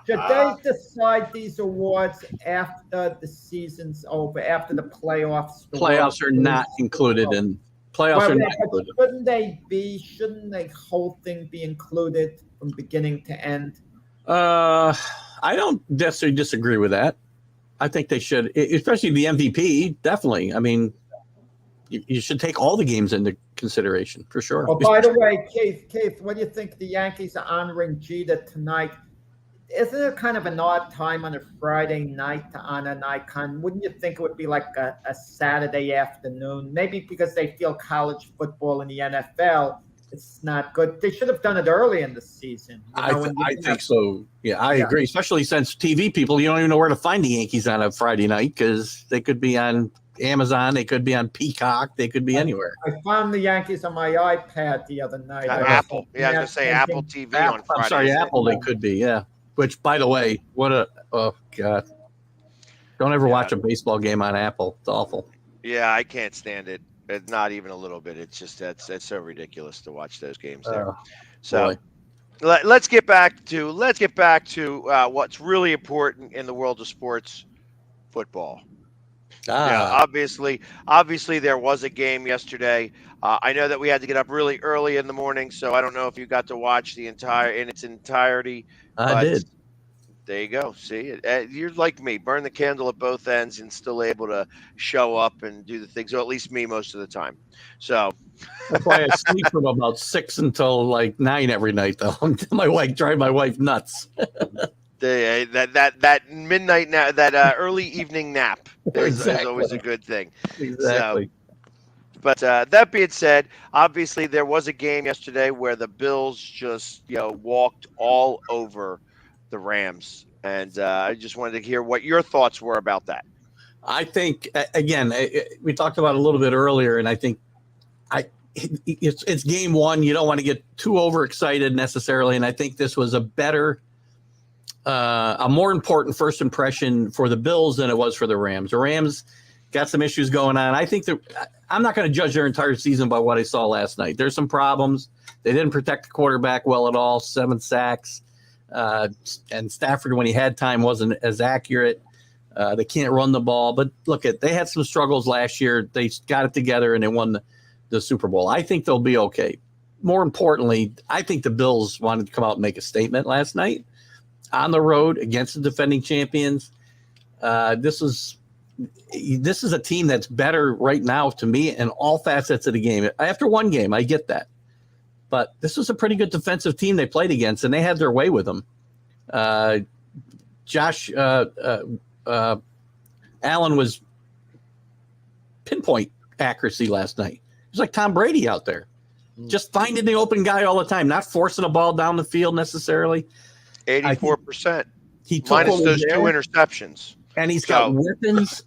Should they decide these awards after the season's over, after the playoffs? Playoffs are not included in. Playoffs are not included. Shouldn't the whole thing be included from beginning to end? I don't necessarily disagree with that. I think they should, especially the MVP. Definitely. I mean, you should take all the games into consideration for sure. Oh, by the way, Keith, what do you think the Yankees are honoring Jeter tonight? Isn't it kind of an odd time on a Friday night to honor an icon? Wouldn't you think it would be like a Saturday afternoon? Maybe because they feel college football in the NFL, it's not good. They should have done it early in the season. I think so. Yeah, I agree. Especially since TV people, you don't even know where to find the Yankees on a Friday night because they could be on Amazon, they could be on Peacock, they could be anywhere. I found the Yankees on my iPad the other night. Apple. Yeah, I was going to say Apple TV on Friday. I'm sorry, Apple, they could be, yeah. Which, by the way, oh, God. Don't ever watch a baseball game on Apple. It's awful. Yeah, I can't stand it. It's not even a little bit. It's just that's so ridiculous to watch those games there. So let's get back to what's really important in the world of sports, football. Yeah, obviously there was a game yesterday. I know that we had to get up really early in the morning, so I don't know if you got to watch in its entirety. I did. There you go. See, you're like me, burn the candle at both ends and still able to show up and do the things, or at least me most of the time. So that's why I sleep from about 6 until like 9 every night, though. My wife drive my wife nuts. That midnight nap, that early evening nap is always a good thing. Exactly. But that being said, obviously there was a game yesterday where the Bills just walked all over the Rams, and I just wanted to hear what your thoughts were about that. I think again, we talked about it a little bit earlier, and I think it's game one. You don't want to get too overexcited necessarily, and I think this was a more important first impression for the Bills than it was for the Rams. The Rams got some issues going on. I think I'm not going to judge their entire season by what I saw last night. There's some problems. They didn't protect the quarterback well at all. 7 sacks. And Stafford, when he had time, wasn't as accurate. They can't run the ball. But look, they had some struggles last year. They got it together and they won the Super Bowl. I think they'll be okay. More importantly, I think the Bills wanted to come out and make a statement last night on the road against the defending champions. This is a team that's better right now to me in all facets of the game. After one game, I get that. But this was a pretty good defensive team they played against, and they had their way with them. Josh Allen was pinpoint accuracy last night. He was like Tom Brady out there, just finding the open guy all the time, not forcing a ball down the field necessarily. 84%. He took minus those 2 interceptions. And he's got weapons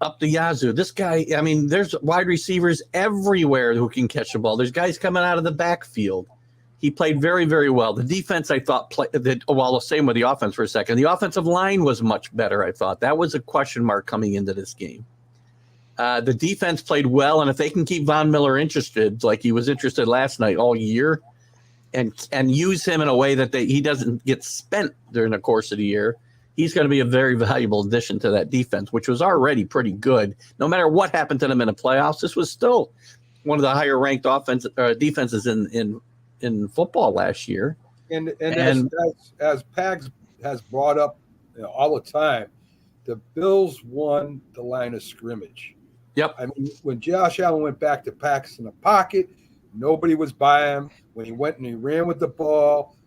up the yazoo. This guy, I mean, there's wide receivers everywhere who can catch the ball. There's guys coming out of the backfield. He played very, very well. The defense, I thought, the same with the offense for a second. The offensive line was much better, I thought. That was a question mark coming into this game. The defense played well, and if they can keep Von Miller interested, like he was interested last night all year, and use him in a way that he doesn't get spent during the course of the year, he's going to be a very valuable addition to that defense, which was already pretty good. No matter what happened to them in the playoffs, this was still one of the higher ranked defenses in football last year. And as Pags has brought up all the time, the Bills won the line of scrimmage. Yep. I mean, when Josh Allen went back to Pax in the pocket, nobody was by him. When he went and he ran with the ball,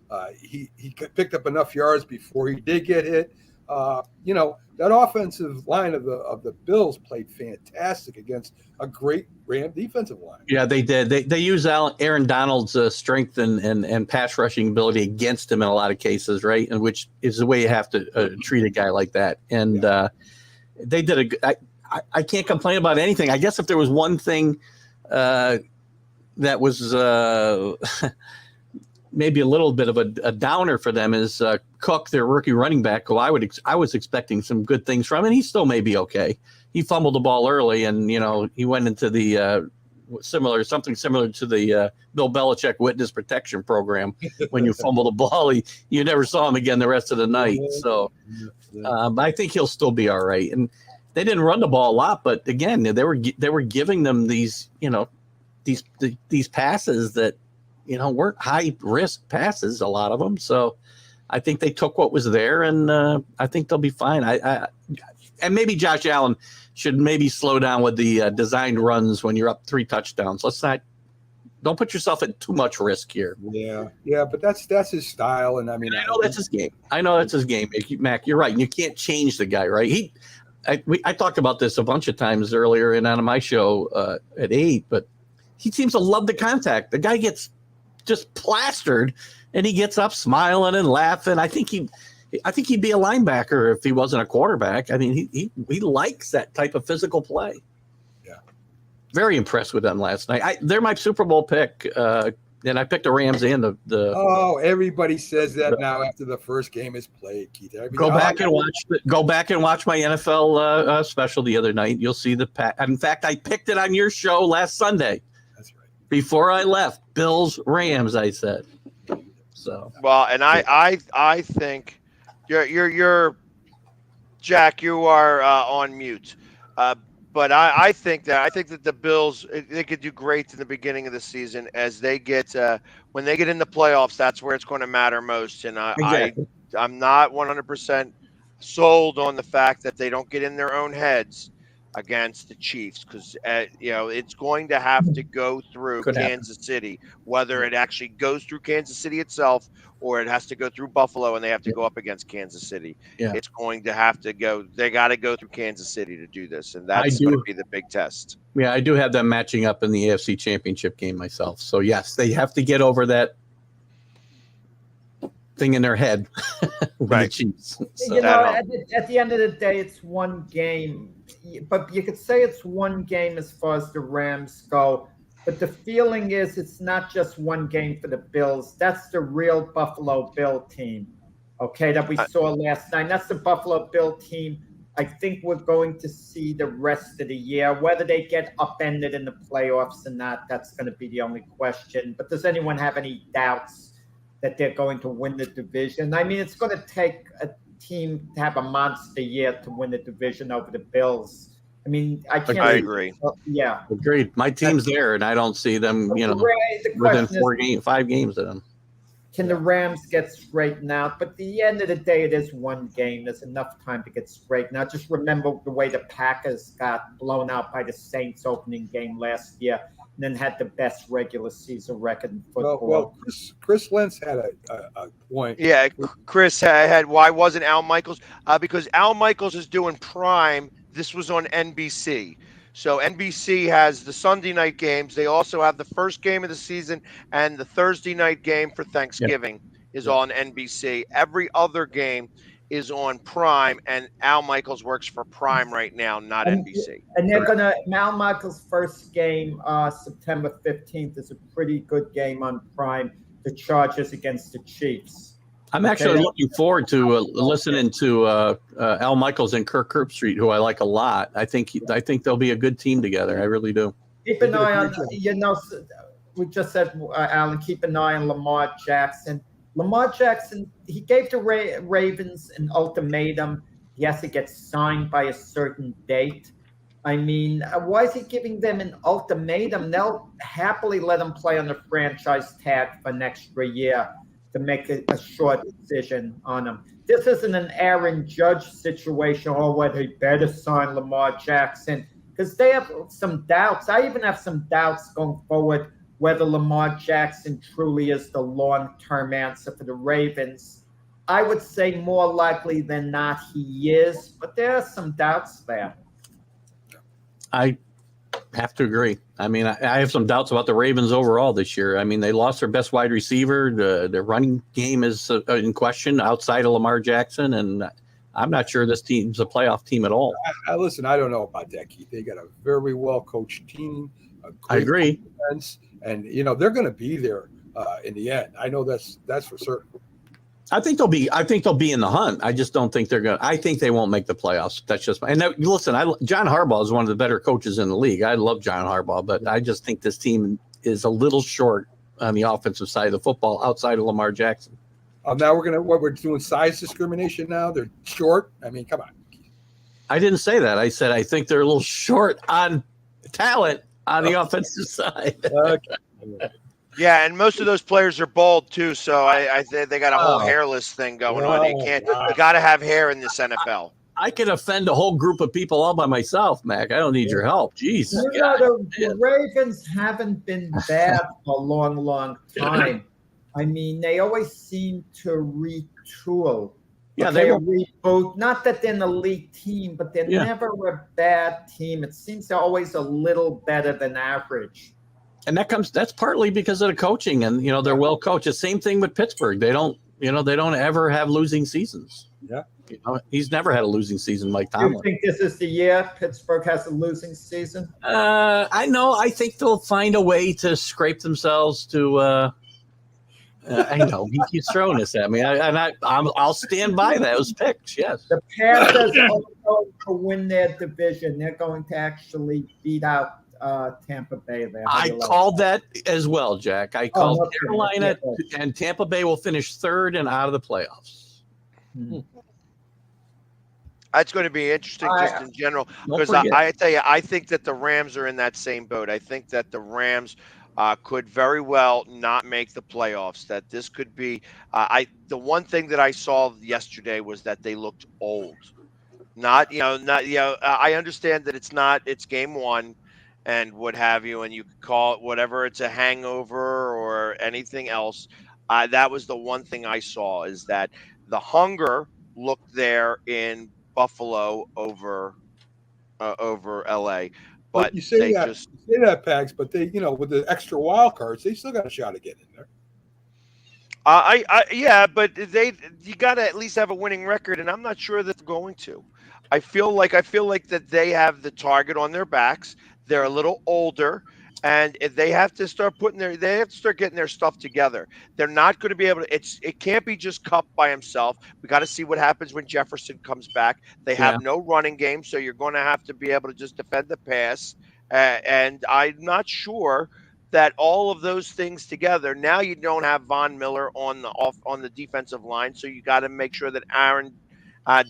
he picked up enough yards before he did get hit. That offensive line of the Bills played fantastic against a great Ram defensive line. Yeah, they did. They use Aaron Donald's strength and pass rushing ability against him in a lot of cases, right? And which is the way you have to treat a guy like that. And they did I can't complain about anything. I guess if there was one thing that was maybe a little bit of a downer for them is Cook, their rookie running back, who I was expecting some good things from, and he still may be okay. He fumbled the ball early, and he went into the something similar to the Bill Belichick witness protection program. When you fumble the ball, you never saw him again the rest of the night. So I think he'll still be all right. And they didn't run the ball a lot, but again, they were giving them these these passes that weren't high risk passes, a lot of them. So I think they took what was there, and I think they'll be fine. And maybe Josh Allen should maybe slow down with the designed runs when you're up 3 touchdowns. Let's not Don't put yourself at too much risk here. Yeah, but that's his style, and I mean, I know that's his game. Mac, you're right. And you can't change the guy, right? I talked about this a bunch of times earlier and on my show at 8, but he seems to love the contact. The guy gets just plastered, and he gets up smiling and laughing. I think he'd be a linebacker if he wasn't a quarterback. I mean, he likes that type of physical play. Yeah, very impressed with them last night. They're my Super Bowl pick, and I picked the Rams and the. Oh, everybody says that now after the first game is played, Keith. Go back and watch my NFL special the other night. You'll see the pack. In fact, I picked it on your show last Sunday. That's right. Before I left, Bills Rams. I said. So well, and I think you're Jack. You are on mute. But I think that the Bills, they could do great in the beginning of the season as they get when they get in the playoffs. That's where it's going to matter most. And I'm not 100% sold on the fact that they don't get in their own heads against the Chiefs because it's going to have to go through Kansas City, whether it actually goes through Kansas City itself or it has to go through Buffalo and they have to go up against Kansas City. Yeah. It's going to have to go. They got to go through Kansas City to do this, and that's going to be the big test. Yeah, I do have them matching up in the AFC Championship game myself. So yes, they have to get over that thing in their head with the Chiefs. So. At the end of the day, it's one game, but you could say it's one game as far as the Rams go. But the feeling is it's not just one game for the Bills. That's the real Buffalo Bill team, okay, that we saw last night. That's the Buffalo Bill team I think we're going to see the rest of the year. Whether they get upended in the playoffs or not, that's going to be the only question. But does anyone have any doubts that they're going to win the division? I mean, it's going to take a team to have a monster year to win the division over the Bills. I mean, I agree. Yeah. Agreed. My team's there, and I don't see them, within 5 games of them. Can the Rams get straightened out? But at the end of the day, it is one game. There's enough time to get straightened out. Just remember the way the Packers got blown out by the Saints opening game last year and then had the best regular season record in football. Well, Chris Lentz had a point. Yeah, Chris had why wasn't Al Michaels? Because Al Michaels is doing Prime. This was on NBC. So NBC has the Sunday night games. They also have the first game of the season and the Thursday night game for Thanksgiving is on NBC. Every other game is on Prime, and Al Michaels works for Prime right now, not NBC. And they're Al Michaels' first game, September 15th, is a pretty good game on Prime. The Chargers against the Chiefs. I'm actually looking forward to listening to Al Michaels and Kirk Herbstreit, who I like a lot. I think they'll be a good team together. I really do. Keep an eye on, we just said, Alan, keep an eye on Lamar Jackson. Lamar Jackson, he gave the Ravens an ultimatum. He has to get signed by a certain date. I mean, why is he giving them an ultimatum? They'll happily let him play on the franchise tag for an extra year to make a short decision on him. This isn't an Aaron Judge situation or whether he better sign Lamar Jackson because they have some doubts. I even have some doubts going forward whether Lamar Jackson truly is the long-term answer for the Ravens. I would say more likely than not he is, but there are some doubts there. I have to agree. I mean, I have some doubts about the Ravens overall this year. I mean, they lost their best wide receiver. The running game is in question outside of Lamar Jackson, and I'm not sure this team's a playoff team at all. Listen, I don't know about that, Keith. They got a very well-coached team. I agree. Defense, and, they're going to be there in the end. I know that's for certain. I think they'll be in the hunt. I just don't think they're going to. I think they won't make the playoffs. That's just listen, John Harbaugh is one of the better coaches in the league. I love John Harbaugh, but I just think this team is a little short on the offensive side of the football outside of Lamar Jackson. Now we're doing size discrimination now. They're short. I mean, come on. I didn't say that. I said I think they're a little short on talent on the offensive side. Okay. Yeah, and most of those players are bald too, so I think they got a whole hairless thing going on. You got to have hair in this NFL. I can offend a whole group of people all by myself, Mac. I don't need your help. Jeez. You know, the Ravens haven't been bad for a long, long time. I mean, they always seem to retool. Yeah, they were reboot. Not that they're an elite team, but they're never a bad team. It seems they're always a little better than average. And that's partly because of the coaching, and they're well coached. The same thing with Pittsburgh. They don't ever have losing seasons. Yeah. He's never had a losing season, Mike Tomlin. You think this is the year Pittsburgh has a losing season? I know. I think they'll find a way to scrape themselves to. I know he keeps throwing this at me, I'll stand by those picks. Yes, the Panthers are going to win their division. They're going to actually beat out Tampa Bay there. I called that as well, Jack. I called Carolina, and Tampa Bay will finish third and out of the playoffs. That's going to be interesting just in general, because I tell you, I think that the Rams are in that same boat. I think that the Rams could very well not make the playoffs. That this could be the one thing that I saw yesterday was that they looked old. I understand that it's game one and what have you, and you could call it whatever, it's a hangover or anything else. That was the one thing I saw, is that the hunger looked there in Buffalo over LA. But you say that, Pags, but they, with the extra wild cards, they still got a shot at getting in there. Yeah, but you got to at least have a winning record, and I'm not sure that they're going to. I feel like that they have the target on their backs. They're a little older, and if they have to start getting their stuff together. They're not going to be able to. It can't be just Kupp by himself. We got to see what happens when Jefferson comes back. They have no running game, so you're going to have to be able to just defend the pass. And I'm not sure that all of those things together. Now you don't have Von Miller on the defensive line, so you got to make sure that Aaron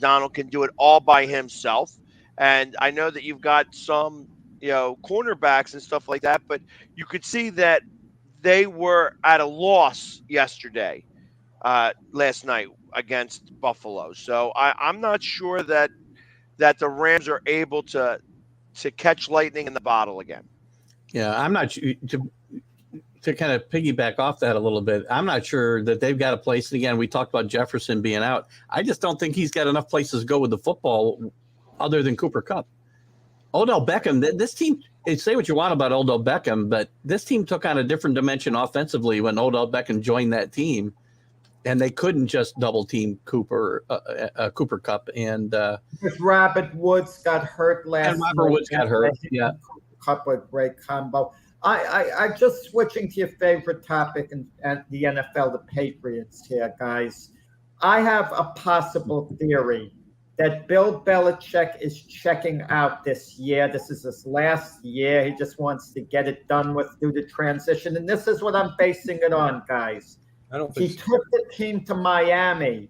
Donald can do it all by himself. And I know that you've got some cornerbacks and stuff like that, but you could see that they were at a loss yesterday, last night against Buffalo. So I'm not sure that the Rams are able to catch lightning in the bottle again. Yeah, I'm not to kind of piggyback off that a little bit. I'm not sure that they've got a place. And again, we talked about Jefferson being out. I just don't think he's got enough places to go with the football other than Cooper Kupp. Odell Beckham, this team, say what you want about Odell Beckham, but this team took on a different dimension offensively when Odell Beckham joined that team, and they couldn't just double team Cooper Kupp. And because Robert Woods got hurt last night. Robert Woods got hurt, yeah. Kupp with great combo. I just switching to your favorite topic and the NFL, the Patriots here, guys. I have a possible theory that Bill Belichick is checking out this year. This is his last year. He just wants to get it done with, do the transition. And this is what I'm basing it on, guys. He took the team to Miami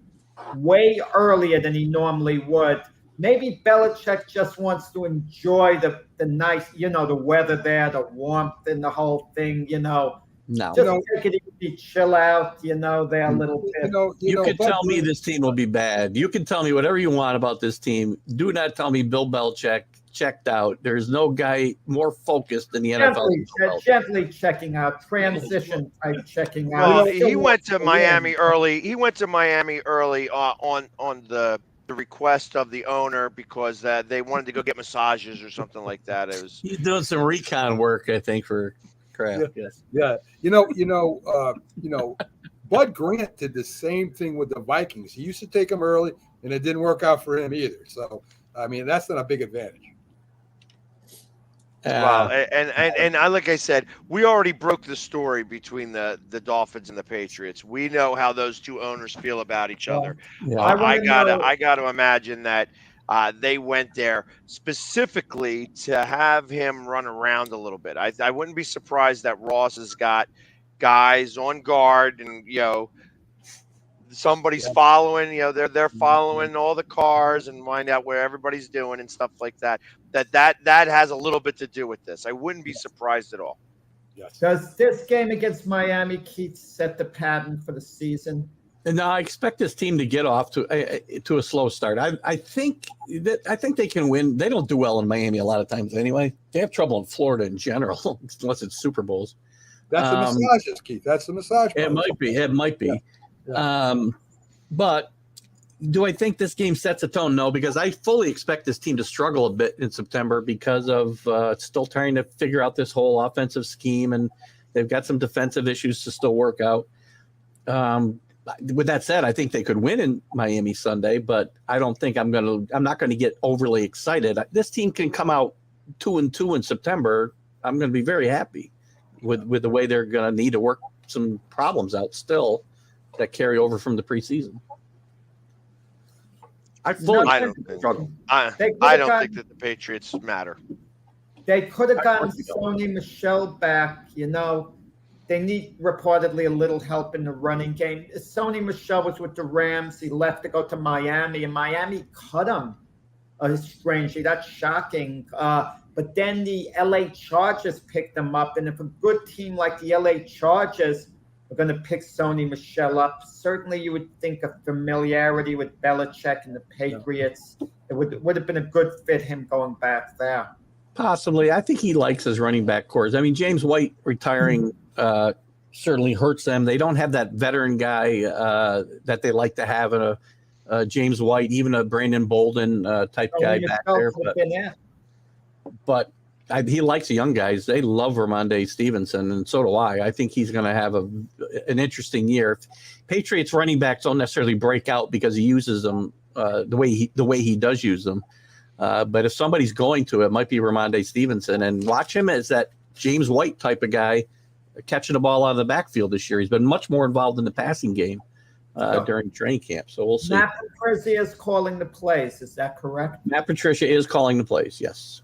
way earlier than he normally would. Maybe Belichick just wants to enjoy the nice, the weather there, the warmth and the whole thing, No. Just take it easy, chill out, there a little bit. You can tell me this team will be bad. You can tell me whatever you want about this team. Do not tell me Bill Belichick checked out. There's no guy more focused than the NFL. Gently checking out, transition type checking out. Well, he went to Miami early. He went to Miami early on the request of the owner because they wanted to go get massages or something like that. He's doing some recon work, I think, for Kraft. Yes. Yeah. Bud Grant did the same thing with the Vikings. He used to take them early, and it didn't work out for him either. So, that's not a big advantage. Well, and like I said, we already broke the story between the Dolphins and the Patriots. We know how those two owners feel about each other. Yeah. I gotta imagine that they went there specifically to have him run around a little bit. I wouldn't be surprised that Ross has got guys on guard, and somebody's following. They're following all the cars and find out where everybody's doing and stuff like that. That has a little bit to do with this. I wouldn't be surprised at all. Yes. Does this game against Miami, Keith, set the pattern for the season? And I expect this team to get off to a slow start. I think they can win. They don't do well in Miami a lot of times anyway. They have trouble in Florida in general, unless it's Super Bowls. That's the massages, Keith. That's the massage. It might be. It might be. Yeah. But do I think this game sets a tone? No, because I fully expect this team to struggle a bit in September because of still trying to figure out this whole offensive scheme, and they've got some defensive issues to still work out. With that said, I think they could win in Miami Sunday, but I don't think I'm not going to get overly excited. This team can come out 2-2 in September. I'm going to be very happy with the way they're going to need to work some problems out still that carry over from the preseason. I don't think that the Patriots matter. They could have gotten Sony Michel back. They need reportedly a little help in the running game. Sony Michel was with the Rams. He left to go to Miami, and Miami cut him. Strangely, that's shocking. But then the LA Chargers picked him up, and if a good team like the LA Chargers are going to pick Sony Michel up, certainly you would think of familiarity with Belichick and the Patriots. It would have been a good fit, him going back there. Possibly. I think he likes his running back cores. I mean, James White retiring certainly hurts them. They don't have that veteran guy that they like to have in a James White, even a Brandon Bolden type guy back there. But he likes the young guys. They love Ramondre Stevenson, and so do I. I think he's going to have an interesting year. Patriots running backs don't necessarily break out because he uses them the way he does use them. But if somebody's going to, it might be Ramondre Stevenson, and watch him as that James White type of guy catching the ball out of the backfield this year. He's been much more involved in the passing game during training camp. So we'll see. Matt Patricia is calling the plays. Is that correct? Matt Patricia is calling the plays. Yes.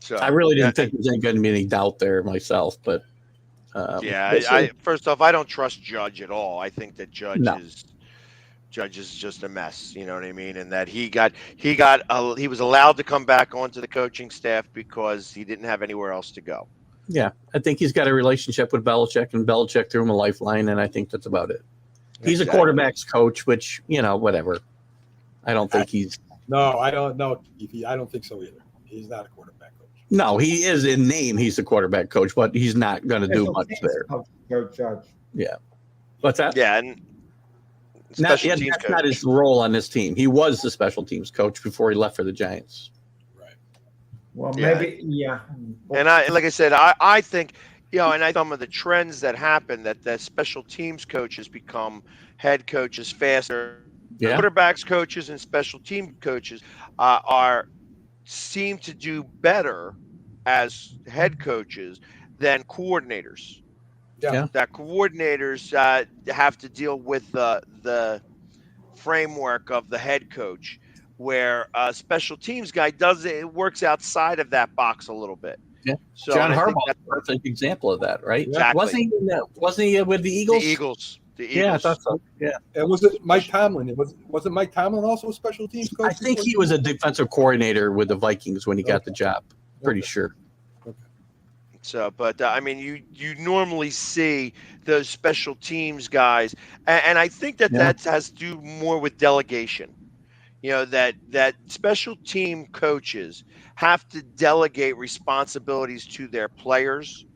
So I really didn't think there was going to be any doubt there myself, but first off, I don't trust Judge at all. I think that Judge is just a mess. You know what I mean? And that he was allowed to come back onto the coaching staff because he didn't have anywhere else to go. Yeah, I think he's got a relationship with Belichick, and Belichick threw him a lifeline, and I think that's about it. He's a quarterback's coach, which, whatever. I don't think he's. No, I don't know. I don't think so either. He's not a quarterback coach. No, he is in name. He's a quarterback coach, but he's not going to do much there. Judge. Yeah. What's that? Yeah, and that's not his role on this team. He was the special teams coach before he left for the Giants. Well, maybe, yeah. And like I said, I think, and I some of the trends that happen that the special teams coaches become head coaches faster. Yeah. Quarterbacks coaches and special team coaches seem to do better as head coaches than coordinators. Yeah. That coordinators have to deal with the framework of the head coach, where a special teams guy works outside of that box a little bit. Yeah. So John Harbaugh is a perfect example of that, right? Exactly. Wasn't he with the Eagles? The Eagles. Yeah, I thought so. Yeah. And was it Mike Tomlin? Wasn't Mike Tomlin also a special teams coach? I think he was a defensive coordinator with the Vikings when he got the job. Pretty sure. Okay. So, but I mean, you normally see those special teams guys, and I think that has to do more with delegation. That special team coaches have to delegate responsibilities to their players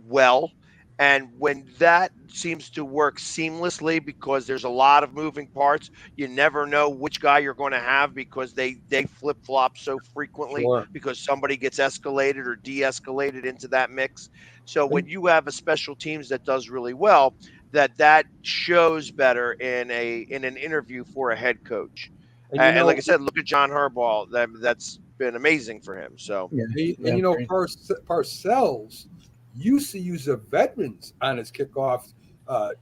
well. And when that seems to work seamlessly, because there's a lot of moving parts, you never know which guy you're going to have because they flip-flop so frequently because somebody gets escalated or de-escalated into that mix. So when you have a special teams that does really well, that shows better in an interview for a head coach. And like I said, look at John Harbaugh. That's been amazing for him. So Parcells used to use the veterans on his kickoff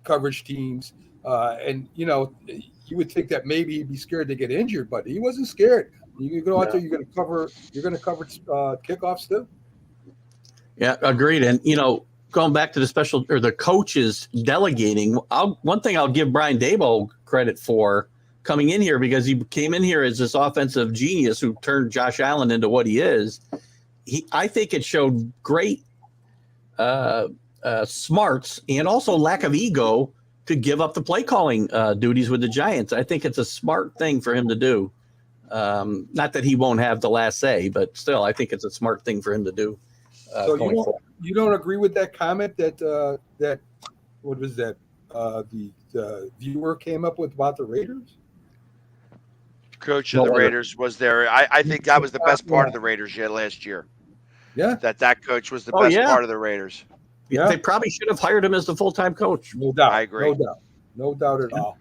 coverage teams, and you would think that maybe he'd be scared to get injured, but he wasn't scared. You go out there, you're going to cover kickoffs too. Yeah, agreed. And going back to the coaches delegating, one thing I'll give Brian Daboll credit for coming in here, because he came in here as this offensive genius who turned Josh Allen into what he is. I think it showed great smarts and also lack of ego could give up the play calling duties with the Giants. I think it's a smart thing for him to do. Not that he won't have the last say, but still, I think it's a smart thing for him to do. So you don't agree with that comment that what was that the viewer came up with about the Raiders? Coach of the Raiders was there. I think that was the best part of the Raiders last year. Yeah, that coach was the best part of the Raiders. Yeah, they probably should have hired him as the full-time coach. No doubt. I agree. No doubt at all.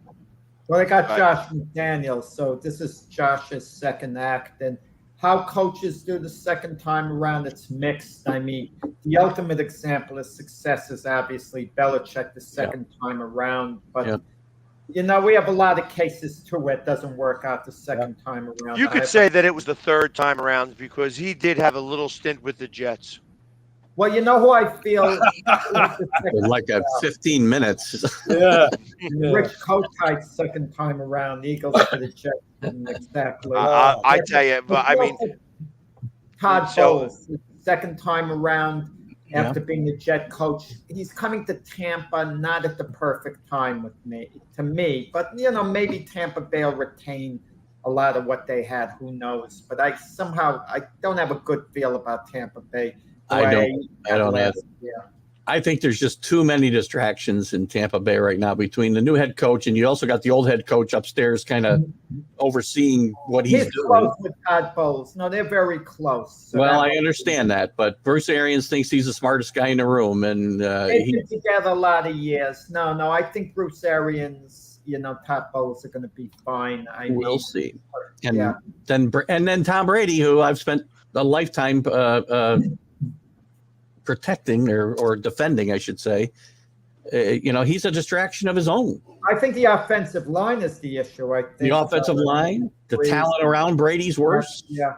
Well, they got Josh McDaniels, so this is Josh's second act. And how coaches do the second time around, it's mixed. I mean, the ultimate example of success is obviously Belichick the second time around. But, you know, we have a lot of cases too where it doesn't work out the second time around. You could say that it was the third time around because he did have a little stint with the Jets. Well, you know who I feel like 15 minutes. Yeah. Rich Kotite's second time around, the Eagles to the Jets. Exactly. I tell you, but I mean, Todd Bowles, second time around after being the Jet coach, he's coming to Tampa not at the perfect time to me, but you know, maybe Tampa Bay will retain a lot of what they had. Who knows? But I don't have a good feel about Tampa Bay. I don't have. I think there's just too many distractions in Tampa Bay right now between the new head coach and you also got the old head coach upstairs kind of overseeing what he's doing. Close with Todd Bowles. No, they're very close. So well, I understand that, but Bruce Arians thinks he's the smartest guy in the room, and they've been together a lot of years. No, I think Bruce Arians, you know, Todd Bowles are going to be fine. We'll see. And then Tom Brady, who I've spent a lifetime protecting or defending, I should say. You know, he's a distraction of his own. I think the offensive line is the issue. I think the offensive line, the talent around Brady's worse. Yeah.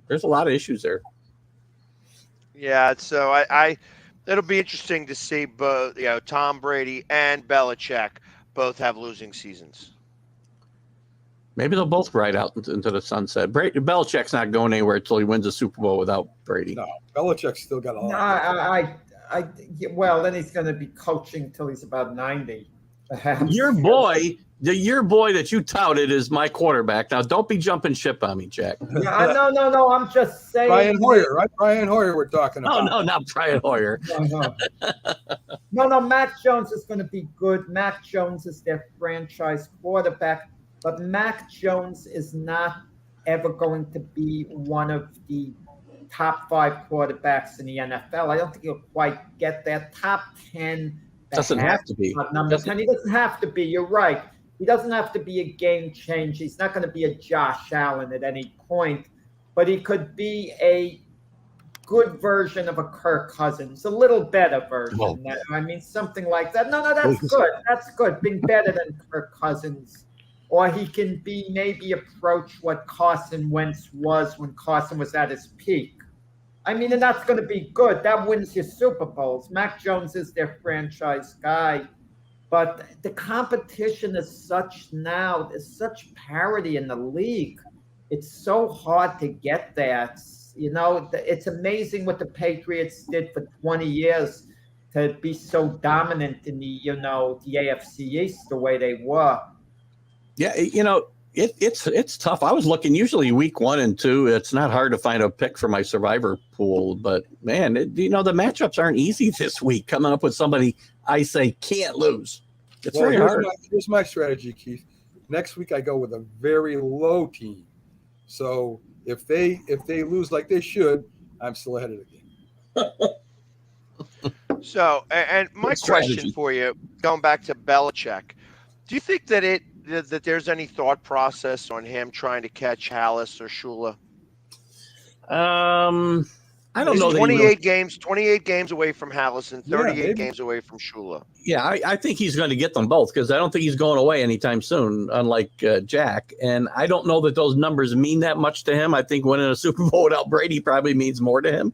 There's a lot of issues there. Yeah, so it'll be interesting to see both, you know, Tom Brady and Belichick both have losing seasons. Maybe they'll both ride out into the sunset. Belichick's not going anywhere until he wins a Super Bowl without Brady. No, Belichick's still got a lot. Well, then he's going to be coaching till he's about 90. Perhaps. Your boy that you touted is my quarterback. Now, don't be jumping ship on me, Jack. No. I'm just saying. Brian Hoyer, right? Brian Hoyer, we're talking about. No, not Brian Hoyer. No. Mac Jones is going to be good. Mac Jones is their franchise quarterback. But Mac Jones is not ever going to be one of the top 5 quarterbacks in the NFL. I don't think he'll quite get there. Top 10. Doesn't have to be. Number 10. He doesn't have to be. You're right. He doesn't have to be a game changer. He's not going to be a Josh Allen at any point. But he could be a good version of a Kirk Cousins, a little better version. Oh. I mean, something like that. No, that's good. That's good. Being better than Kirk Cousins. Or he can be maybe approach what Carson Wentz was when Carson was at his peak. I mean, and that's going to be good. That wins your Super Bowls. Mac Jones is their franchise guy. But the competition is such now. There's such parity in the league. It's so hard to get there. It's amazing what the Patriots did for 20 years to be so dominant in the AFC East the way they were. Yeah, it's tough. I was looking, usually week 1 and 2, it's not hard to find a pick for my survivor pool. But, man, the matchups aren't easy this week. Coming up with somebody I say can't lose. It's very hard. Here's my strategy, Keith. Next week I go with a very low team. So if they lose like they should, I'm still ahead of the game. So, and my question for you, going back to Belichick, do you think that there's any thought process on him trying to catch Halas or Shula? I don't know. 28 games away from Halas and 38 games away from Shula. Yeah, I think he's going to get them both because I don't think he's going away anytime soon, unlike Jack. And I don't know that those numbers mean that much to him. I think winning a Super Bowl without Brady probably means more to him.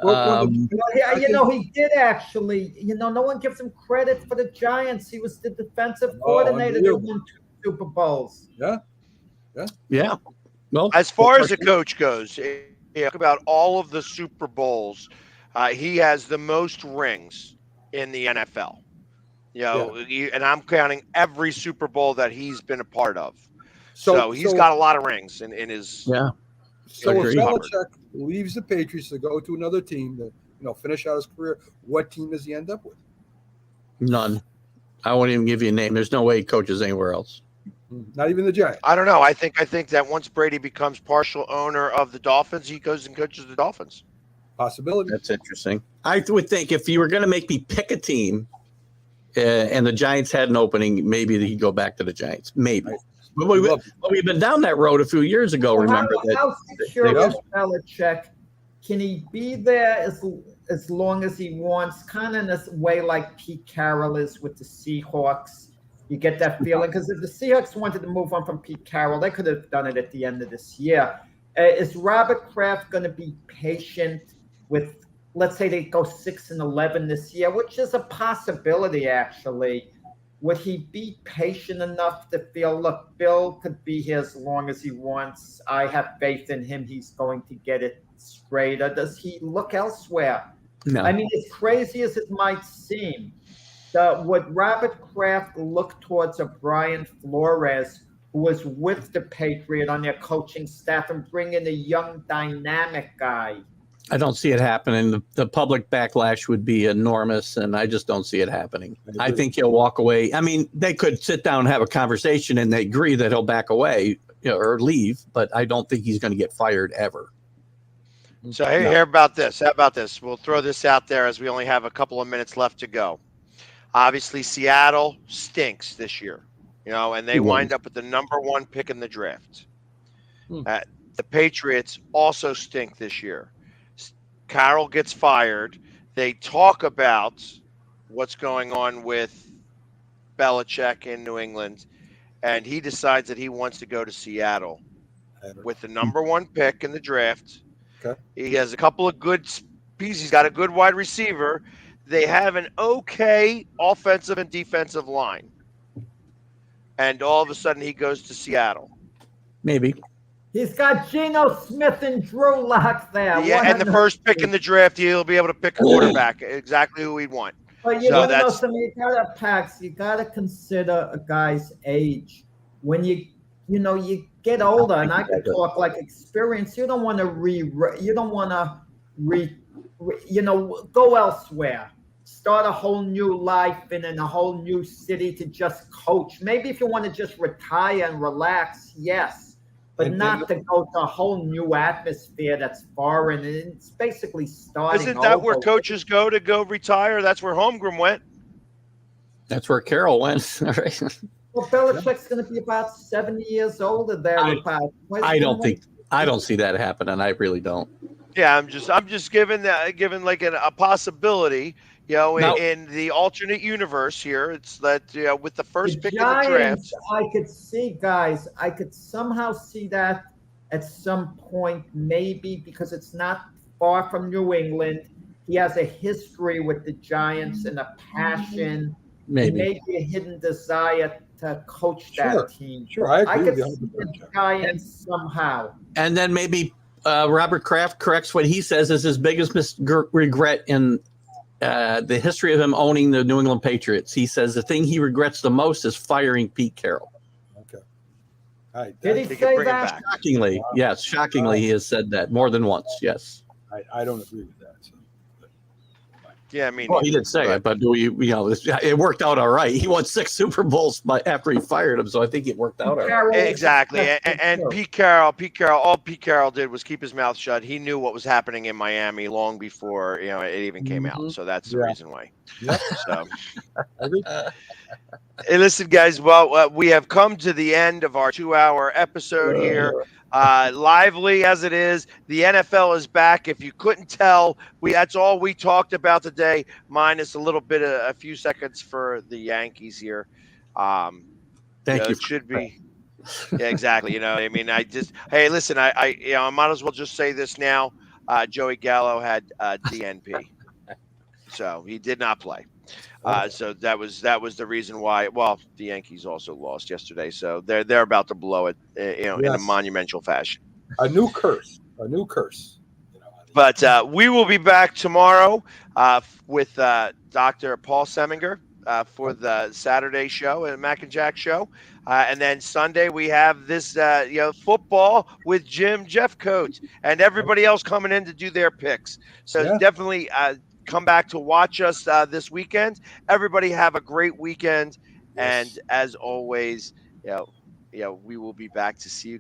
He did actually. No one gives him credit for the Giants. He was the defensive coordinator that won 2 Super Bowls. Yeah. Well, as far as a coach goes, about all of the Super Bowls, he has the most rings in the NFL. And I'm counting every Super Bowl that he's been a part of. So he's got a lot of rings in his. Yeah. So if Belichick leaves the Patriots to go to another team to finish out his career, what team does he end up with? None. I won't even give you a name. There's no way he coaches anywhere else. Not even the Giants. I don't know. I think that once Brady becomes partial owner of the Dolphins, he goes and coaches the Dolphins. Possibility. That's interesting. I would think if you were going to make me pick a team, and the Giants had an opening, maybe he'd go back to the Giants. Maybe. But we've been down that road a few years ago. Remember that? How secure is Belichick? Can he be there as long as he wants? Kind of in this way like Pete Carroll is with the Seahawks. You get that feeling because if the Seahawks wanted to move on from Pete Carroll, they could have done it at the end of this year. Is Robert Kraft going to be patient with? Let's say they go 6-11 this year, which is a possibility actually. Would he be patient enough to feel, look, Bill could be here as long as he wants. I have faith in him. He's going to get it straight. Or does he look elsewhere? No. I mean, as crazy as it might seem, would Robert Kraft look towards a Brian Flores, who was with the Patriot on their coaching staff, and bring in a young, dynamic guy? I don't see it happening. The public backlash would be enormous, and I just don't see it happening. I think he'll walk away. I mean, they could sit down and have a conversation, and they agree that he'll back away or leave, but I don't think he's going to get fired ever. So hear about this. How about this? We'll throw this out there as we only have a couple of minutes left to go. Obviously, Seattle stinks this year, and they wind up with the number 1 pick in the draft. The Patriots also stink this year. Carroll gets fired. They talk about what's going on with Belichick in New England, and he decides that he wants to go to Seattle with the number 1 pick in the draft. Okay. He has a couple of good pieces. He's got a good wide receiver. They have an okay offensive and defensive line. And all of a sudden he goes to Seattle. Maybe. He's got Geno Smith and Drew Lock there. Yeah, and the first pick in the draft, he'll be able to pick a quarterback, exactly who he'd want. But you know, you got to consider a guy's age. When you get older, and I can talk like experience. You don't want to go elsewhere, start a whole new life in a whole new city to just coach. Maybe if you want to just retire and relax, yes. But not to go to a whole new atmosphere that's foreign. And it's basically starting. Isn't that where coaches go retire? That's where Holmgren went. That's where Carroll went. All right. Well, Belichick's going to be about 70 years older there. I don't see that happening. I really don't. Yeah, I'm just giving like a possibility. In the alternate universe here, it's that with the first pick Giants, of the draft, I could somehow see that at some point, maybe because it's not far from New England. He has a history with the Giants and a passion, maybe a hidden desire to coach that team. Sure, I could see the Giants somehow. And then maybe Robert Kraft corrects what he says is his biggest regret in the history of him owning the New England Patriots. He says the thing he regrets the most is firing Pete Carroll. Okay. All right. Did he say that? Shockingly, yes. Shockingly, he has said that more than once. Yes. I don't agree with that. So. Yeah, I mean, he did say it, but it worked out all right. He won 6 Super Bowls after he fired him, so I think it worked out all right. Exactly. And Pete Carroll, all Pete Carroll did was keep his mouth shut. He knew what was happening in Miami long before it even came out. So that's the reason why. Yeah. So, hey, listen, guys. Well, we have come to the end of our 2-hour episode here. Lively as it is, the NFL is back. If you couldn't tell, that's all we talked about today, minus a few seconds for the Yankees here. Thank you. It should be. Yeah, exactly. Hey, listen, I might as well just say this now. Joey Gallo had DNP, so he did not play. So that was the reason why. Well, the Yankees also lost yesterday, so they're about to blow it, in a monumental fashion. A new curse. But we will be back tomorrow with Dr. Paul Seminger. for the Saturday show and Mac and Jack show. And then Sunday we have this, football with Jim Jeffcoat and everybody else coming in to do their picks. So definitely come back to watch us this weekend. Everybody have a great weekend. And as always, we will be back to see you